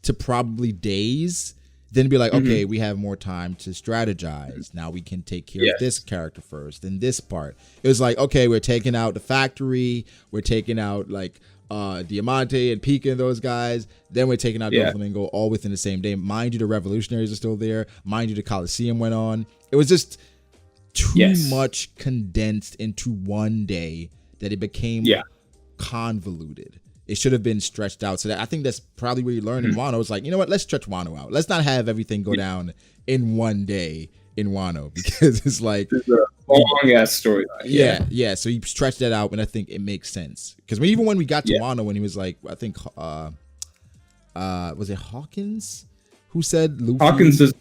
[SPEAKER 1] to probably days, then it'd be like, okay, we have more time to strategize. Now we can take care of this character first, and this part. It was like, okay, we're taking out the factory, we're taking out like Diamante and Pika and those guys, then we're taking out Doflamingo all within the same day. Mind you, the revolutionaries are still there. Mind you, the Coliseum went on. It was just too much condensed into one day that it became convoluted. It should have been stretched out. So that I think that's probably where you learned in Wano. It's like, you know what? Let's stretch Wano out. Let's not have everything go down in one day in Wano, because it's like
[SPEAKER 2] it's a long ass storyline.
[SPEAKER 1] Yeah. So you stretch that out, and I think it makes sense. Because even when we got to Wano, when he was like, I think was it Hawkins who said Luffy?
[SPEAKER 2] Hawkins is.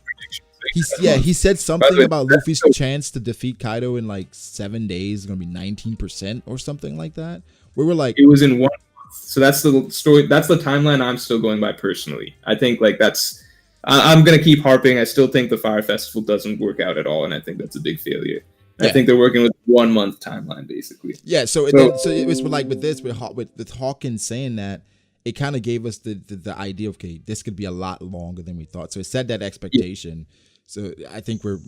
[SPEAKER 1] He said something about Luffy's chance to defeat Kaido in like 7 days is gonna be 19% or something like that. We were like,
[SPEAKER 2] it was in 1 month. So that's the story. That's the timeline I'm still going by personally. I think like that's. I'm gonna keep harping. I still think the Fire Festival doesn't work out at all, and I think that's a big failure. I think they're working with 1 month timeline basically.
[SPEAKER 1] Yeah. So it was like with this with Hawkins saying that, it kind of gave us the idea of, okay, this could be a lot longer than we thought. So it set that expectation. So I think we're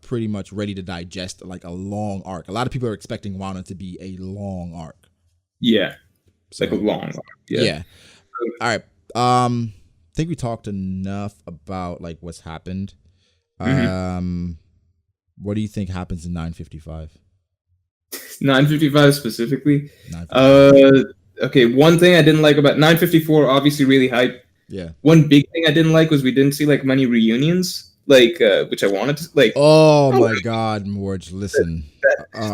[SPEAKER 1] pretty much ready to digest like a long arc. A lot of people are expecting Wano to be a long arc.
[SPEAKER 2] Yeah. It's like a long arc.
[SPEAKER 1] Yeah. All right. I think we talked enough about like what's happened. What do you think happens in 955?
[SPEAKER 2] 955 specifically? 955. Okay, one thing I didn't like about 954, obviously really hype.
[SPEAKER 1] Yeah.
[SPEAKER 2] One big thing I didn't like was we didn't see like many reunions, like which I wanted to like.
[SPEAKER 1] Oh my God, Morj, listen,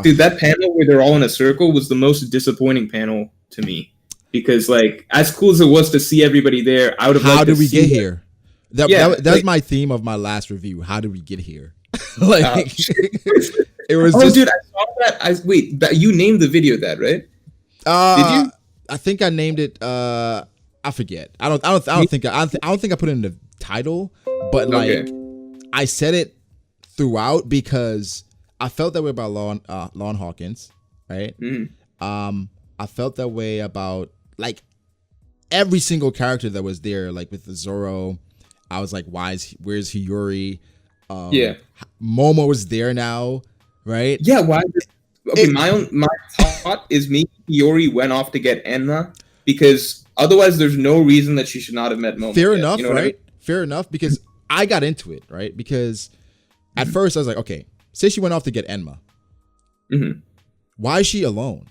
[SPEAKER 2] dude, that panel where they're all in a circle was the most disappointing panel to me, because like as cool as it was to see everybody there, I would have.
[SPEAKER 1] How did we get here? That's my theme of my last review. How did we get here? Like it was.
[SPEAKER 2] Oh, dude, I saw that. You named the video that, right?
[SPEAKER 1] Did you? I think I named it. I forget. I don't think I put it in the title, but like I said it throughout because I felt that way about Lon Hawkins, right? I felt that way about like every single character that was there, like with the Zoro. I was like, where's Hiyori? Momo was there now, right?
[SPEAKER 2] Yeah. Why? Okay, my thought is maybe Hiyori went off to get Enma because otherwise there's no reason that she should not have met Momo.
[SPEAKER 1] Fair
[SPEAKER 2] yet.
[SPEAKER 1] enough,
[SPEAKER 2] You know what I
[SPEAKER 1] right?
[SPEAKER 2] mean?
[SPEAKER 1] Fair enough, because I got into it, right? Because at first I was like, okay, say she went off to get Enma.
[SPEAKER 2] Mm-hmm.
[SPEAKER 1] Why is she alone?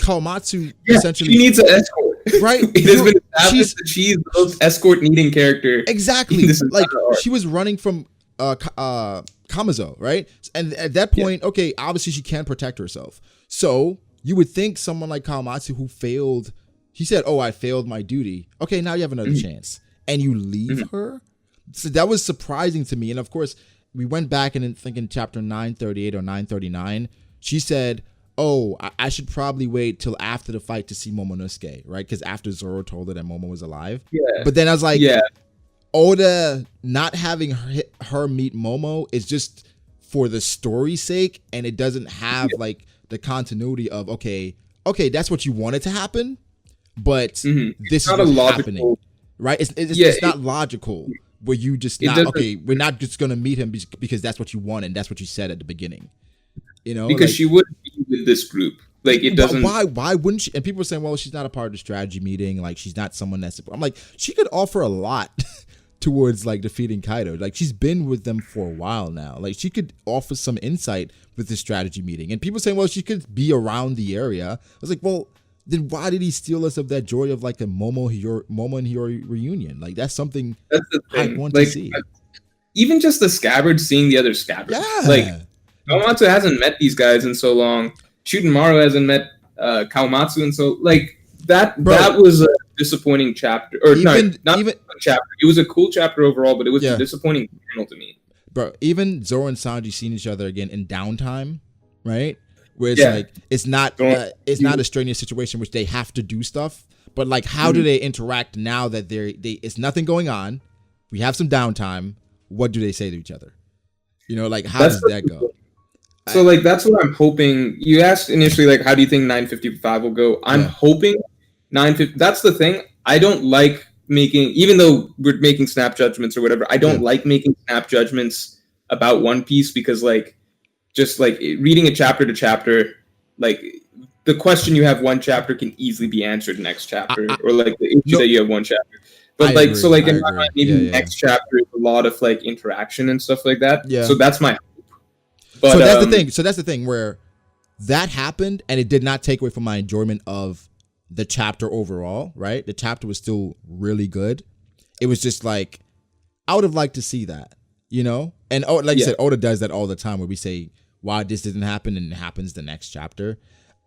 [SPEAKER 1] Kawamatsu
[SPEAKER 2] Yeah,
[SPEAKER 1] essentially
[SPEAKER 2] she needs an escort.
[SPEAKER 1] Right.
[SPEAKER 2] It has been established that she's the most escort needing character.
[SPEAKER 1] Exactly. Like she was running from Kamazo, right? And at that point, okay, obviously she can't protect herself. So you would think someone like Kawamatsu who failed, he said, "Oh, I failed my duty." Okay, now you have another chance, and you leave her. So that was surprising to me. And of course, we went back and think in chapter 938 or 939, she said, "Oh, I should probably wait till after the fight to see Momonosuke," right? Because after Zoro told her that Momo was alive.
[SPEAKER 2] Yeah.
[SPEAKER 1] But then I was like, Oda not having her meet Momo is just for the story's sake, and it doesn't have like the continuity of okay, that's what you wanted to happen, but this is what's happening, right? It's not logical. Where you just not okay, we're not just gonna meet him because that's what you want and that's what you said at the beginning. You know,
[SPEAKER 2] because
[SPEAKER 1] like,
[SPEAKER 2] she wouldn't be with this group. Like it doesn't.
[SPEAKER 1] Why wouldn't she? And people are saying, well, she's not a part of the strategy meeting. Like she's not someone that's. I'm like, she could offer a lot towards like defeating Kaido. Like she's been with them for a while now. Like she could offer some insight with the strategy meeting. And people saying, well, she could be around the area. I was like, well, then why did he steal us of that joy of like a Momo and Hiyori reunion? Like that's something I want to see.
[SPEAKER 2] Even just the Scabbard seeing the other Scabbard.
[SPEAKER 1] Yeah.
[SPEAKER 2] Like Kawamatsu hasn't met these guys in so long. Shutenmaru hasn't met Kawamatsu, and so like that was a disappointing chapter. Or not even a chapter. It was a cool chapter overall, but it was a disappointing panel to me.
[SPEAKER 1] Bro, even Zoro and Sanji seeing each other again in downtime, right? Where it's like it's not a strenuous situation which they have to do stuff, but like how do they interact now that it's nothing going on? We have some downtime. What do they say to each other? You know, like how does that go?
[SPEAKER 2] So like that's what I'm hoping. You asked initially like how do you think 955 will go? I'm hoping 950. That's the thing. I don't like making, even though we're making snap judgments or whatever, I don't like making snap judgments about One Piece because like just like reading a chapter to chapter, like the question you have one chapter can easily be answered next chapter, or like the issue that you have one chapter. But like so like in my mind, maybe next chapter is a lot of like interaction and stuff like that. Yeah. So that's my hope. But,
[SPEAKER 1] so that's the thing. So that's the thing where that happened, and it did not take away from my enjoyment of the chapter overall. Right, the chapter was still really good. It was just like I would have liked to see that, you know. And like you said, Oda does that all the time, where we say why this didn't happen, and it happens the next chapter.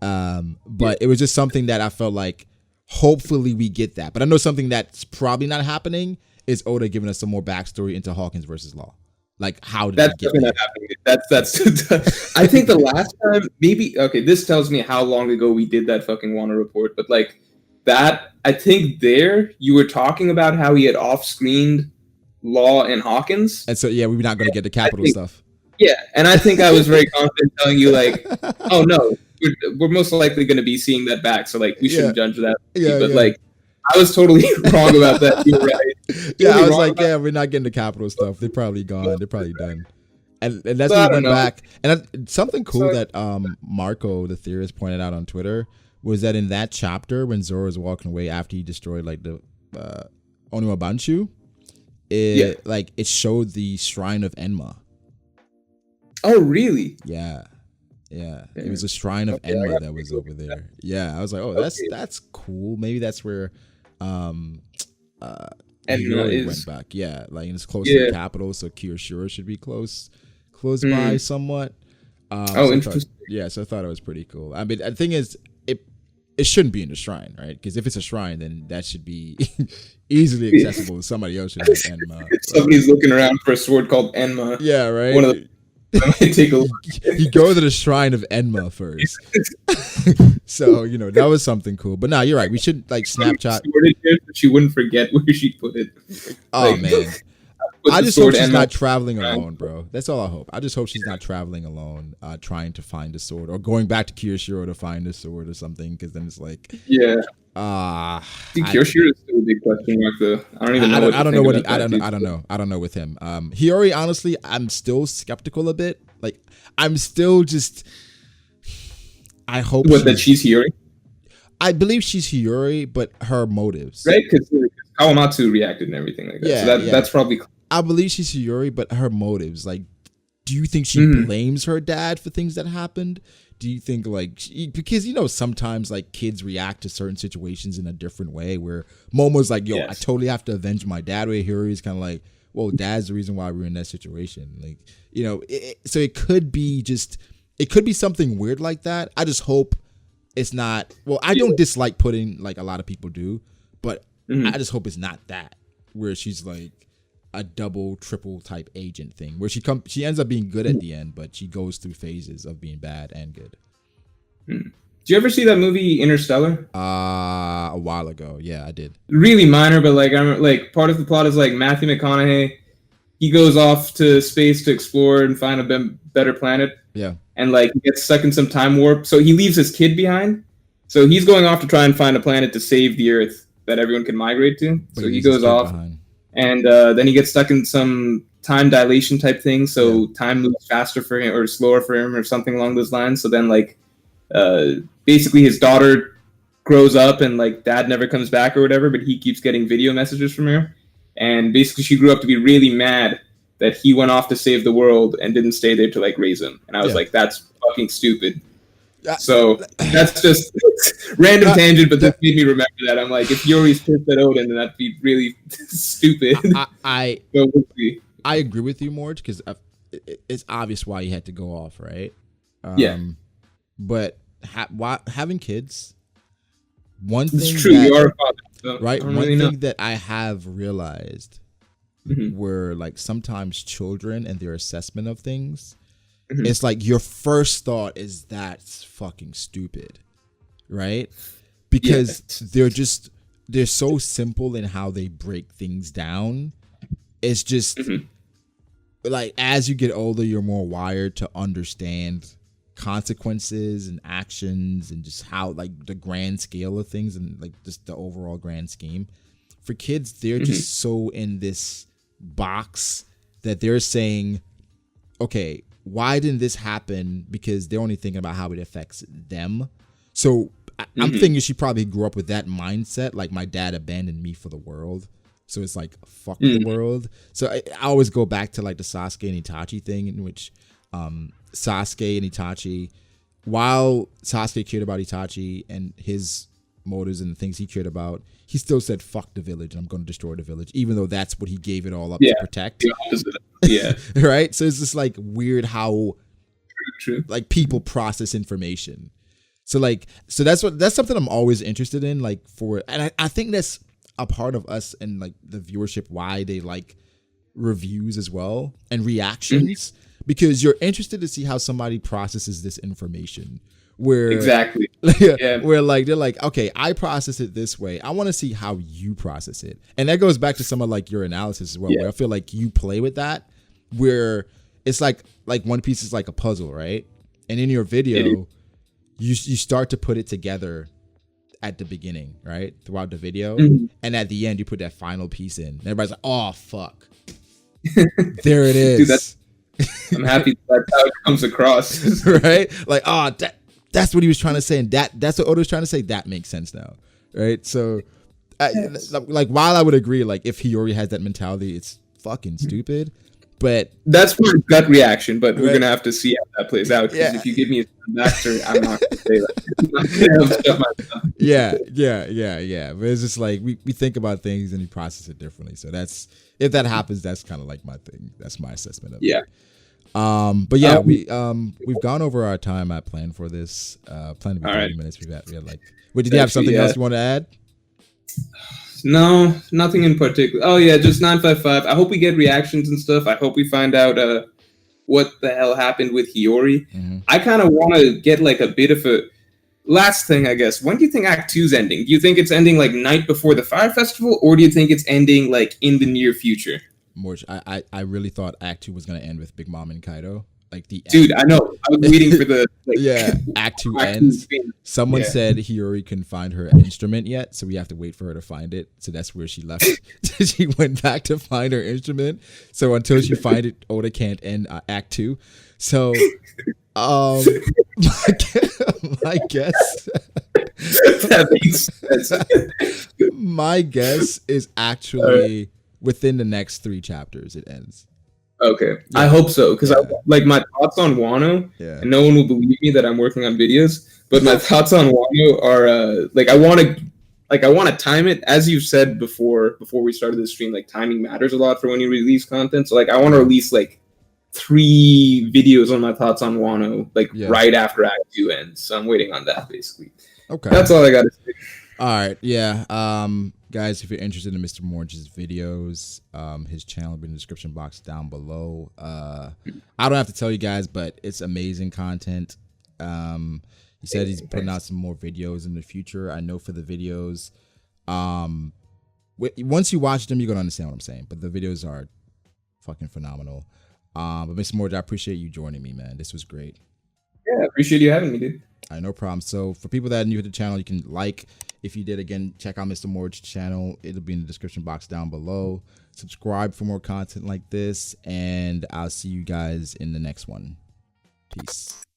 [SPEAKER 1] But it was just something that I felt like hopefully we get that. But I know something that's probably not happening is Oda giving us some more backstory into Hawkins versus Law. Like how did
[SPEAKER 2] that's
[SPEAKER 1] get there?
[SPEAKER 2] Not happening. That's I think the last time maybe this tells me how long ago we did that fucking Wano report, but like that I think there you were talking about how he had off-screened Law and Hawkins.
[SPEAKER 1] And so we're not going to get the capital stuff.
[SPEAKER 2] Yeah, and I think I was very confident telling you like, oh no, we're most likely going to be seeing that back, so like we shouldn't judge that. But like I was totally wrong about that. You're right.
[SPEAKER 1] I was like, we're not getting the capital stuff. They're probably gone. They're probably done. And that's when we went back. And something cool that Marco, the theorist, pointed out on Twitter was that in that chapter when Zoro was walking away after he destroyed like the Onuma Banshu, it showed the shrine of Enma.
[SPEAKER 2] Oh, really?
[SPEAKER 1] Yeah. It was a shrine of Enma that was over there. Yeah, I was like, oh, that's cool. Maybe that's where Enma went back. Yeah, like it's close to the capital, so Kyoshiro should be close by somewhat.
[SPEAKER 2] Interesting.
[SPEAKER 1] So I thought it was pretty cool. I mean, the thing is, it shouldn't be in the shrine, right? Because if it's a shrine, then that should be easily accessible. Somebody else should have Enma.
[SPEAKER 2] Somebody's looking around for a sword called Enma.
[SPEAKER 1] Yeah, right.
[SPEAKER 2] One of the take a look.
[SPEAKER 1] You go to the shrine of Enma first. So, that was something cool. But you're right. We should like Snapchat.
[SPEAKER 2] She wouldn't forget where she put it.
[SPEAKER 1] Oh, man. I just hope she's not traveling alone, bro. That's all I hope. I just hope she's not traveling alone, trying to find a sword or going back to Kyoshiro to find a sword or something. Because then it's like,
[SPEAKER 2] Kyoshiro is still a big question mark, though. I don't even know. I don't know with him. Hiyori, honestly, I'm still skeptical a bit. Like, I'm still just.
[SPEAKER 1] I hope
[SPEAKER 2] that she's Hiyori,
[SPEAKER 1] I believe she's Hiyori, but her motives.
[SPEAKER 2] right? Because Kawamatsu reacted and everything like that.
[SPEAKER 1] Yeah,
[SPEAKER 2] So
[SPEAKER 1] yeah.
[SPEAKER 2] that's probably.
[SPEAKER 1] I believe she's Hiyori, but her motives, like, do you think she blames her dad for things that happened? Do you think because sometimes like kids react to certain situations in a different way where Momo's like, yo, I totally have to avenge my dad, where Hiyori's kind of like, well, dad's the reason why we're in that situation. Like, so it could be something weird like that. I just hope it's not, well, I don't dislike pudding like a lot of people do, but I just hope it's not that where she's like a double, triple type agent thing where she ends up being good at the end, but she goes through phases of being bad and good.
[SPEAKER 2] Did you ever see that movie Interstellar?
[SPEAKER 1] A while ago. Yeah, I did.
[SPEAKER 2] Really minor, but like part of the plot is like Matthew McConaughey, he goes off to space to explore and find a better planet.
[SPEAKER 1] Yeah.
[SPEAKER 2] And like he gets stuck in some time warp. So he leaves his kid behind. So he's going off to try and find a planet to save the Earth that everyone can migrate to. But so he goes off behind. And then he gets stuck in some time dilation type thing. So time moves faster for him or slower for him or something along those lines. So then like basically his daughter grows up and like dad never comes back or whatever, but he keeps getting video messages from her. And basically she grew up to be really mad that he went off to save the world and didn't stay there to like raise him. And I was like, that's fucking stupid. So that's just random tangent, but that made me remember that. I'm like, if Yori's pissed at Odin, then that'd be really stupid.
[SPEAKER 1] I agree with you, Morj, because it's obvious why you had to go off, right? But having kids, one thing
[SPEAKER 2] it's true. You are a father, so
[SPEAKER 1] right? One thing that I have realized where like sometimes children and their assessment of things, it's like your first thought is that's fucking stupid, right? Because they're so simple in how they break things down. It's just like as you get older, you're more wired to understand consequences and actions and just how like the grand scale of things and like just the overall grand scheme. For kids, they're just so in this box that they're saying, okay, why didn't this happen? Because they're only thinking about how it affects them. So I'm thinking she probably grew up with that mindset, like my dad abandoned me for the world. So it's like, fuck the world. So I always go back to like the Sasuke and Itachi thing, in which Sasuke and Itachi, while Sasuke cared about Itachi and his motives and the things he cared about, he still said, fuck the village, and I'm going to destroy the village, even though that's what he gave it all up to protect.
[SPEAKER 2] Yeah.
[SPEAKER 1] Right? So it's just like weird how like people process information. So that's something I'm always interested in, like and I think that's a part of us and like the viewership, why they like reviews as well and reactions, because you're interested to see how somebody processes this information. Where where like they're like, okay, I process it this way, I want to see how you process it. And that goes back to some of like your analysis as well, where I feel like you play with that, where it's like One Piece is like a puzzle, right? And in your video you start to put it together at the beginning, right, throughout the video, and at the end you put that final piece in and everybody's like, oh fuck, there it is.
[SPEAKER 2] Dude, I'm happy that's how it comes across.
[SPEAKER 1] Right? Like, oh, that's what he was trying to say, and that's what Oda was trying to say. That makes sense now, right? So, like, while I would agree, like, if Hiyori has that mentality, it's fucking stupid. But
[SPEAKER 2] that's my gut reaction. But we're gonna have to see how that plays out. Because if you give me a backstory, I'm not gonna say that.
[SPEAKER 1] Yeah. But it's just like we think about things and we process it differently. So if that happens, that's kind of like my thing. That's my assessment of it. But yeah, we've gone over our time I planned for this. Planned to be 30 minutes. We had like, wait, did you have something else you want to add?
[SPEAKER 2] No, nothing in particular. Oh yeah, just 955. I hope we get reactions and stuff. I hope we find out what the hell happened with Hiyori. I kind of want to get like a bit of a last thing, I guess. When do you think Act 2's ending? Do you think it's ending like night before the Fire Festival, or do you think it's ending like in the near future?
[SPEAKER 1] Morj, I really thought Act 2 was gonna end with Big Mom and Kaido. Like
[SPEAKER 2] dude, I know. I was waiting for the
[SPEAKER 1] Act 2 ends. Someone said Hiyori couldn't find her instrument yet, so we have to wait for her to find it. So that's where she left. She went back to find her instrument. So until she finds it, Oda can't end Act 2. So, my My guess.
[SPEAKER 2] That makes sense.
[SPEAKER 1] My guess is actually within the next 3 chapters it ends.
[SPEAKER 2] Okay,
[SPEAKER 1] Yeah.
[SPEAKER 2] I hope so, because
[SPEAKER 1] Yeah.
[SPEAKER 2] I like my thoughts on Wano,
[SPEAKER 1] Yeah.
[SPEAKER 2] and no one will believe me that I'm working on videos. But my thoughts on Wano are like I want to time it, as you said before we started the stream. Like timing matters a lot for when you release content. So like I want to release like 3 videos on my thoughts on Wano, like right after Act 2 ends. So I'm waiting on that basically.
[SPEAKER 1] Okay,
[SPEAKER 2] that's all I got to say.
[SPEAKER 1] All right, yeah. Guys, if you're interested in Mr. Morj's videos, his channel will be in the description box down below. I don't have to tell you guys, but it's amazing content. He said he's putting out some more videos in the future. I know for the videos, once you watch them, you're gonna understand what I'm saying. But the videos are fucking phenomenal. But Mr. Morj, I appreciate you joining me, man. This was great.
[SPEAKER 2] Yeah, I appreciate you having me, dude.
[SPEAKER 1] All right, no problem. So for people that are new to the channel, you can like. If you did, again, check out Mr. Morj's channel. It'll be in the description box down below. Subscribe for more content like this, and I'll see you guys in the next one. Peace.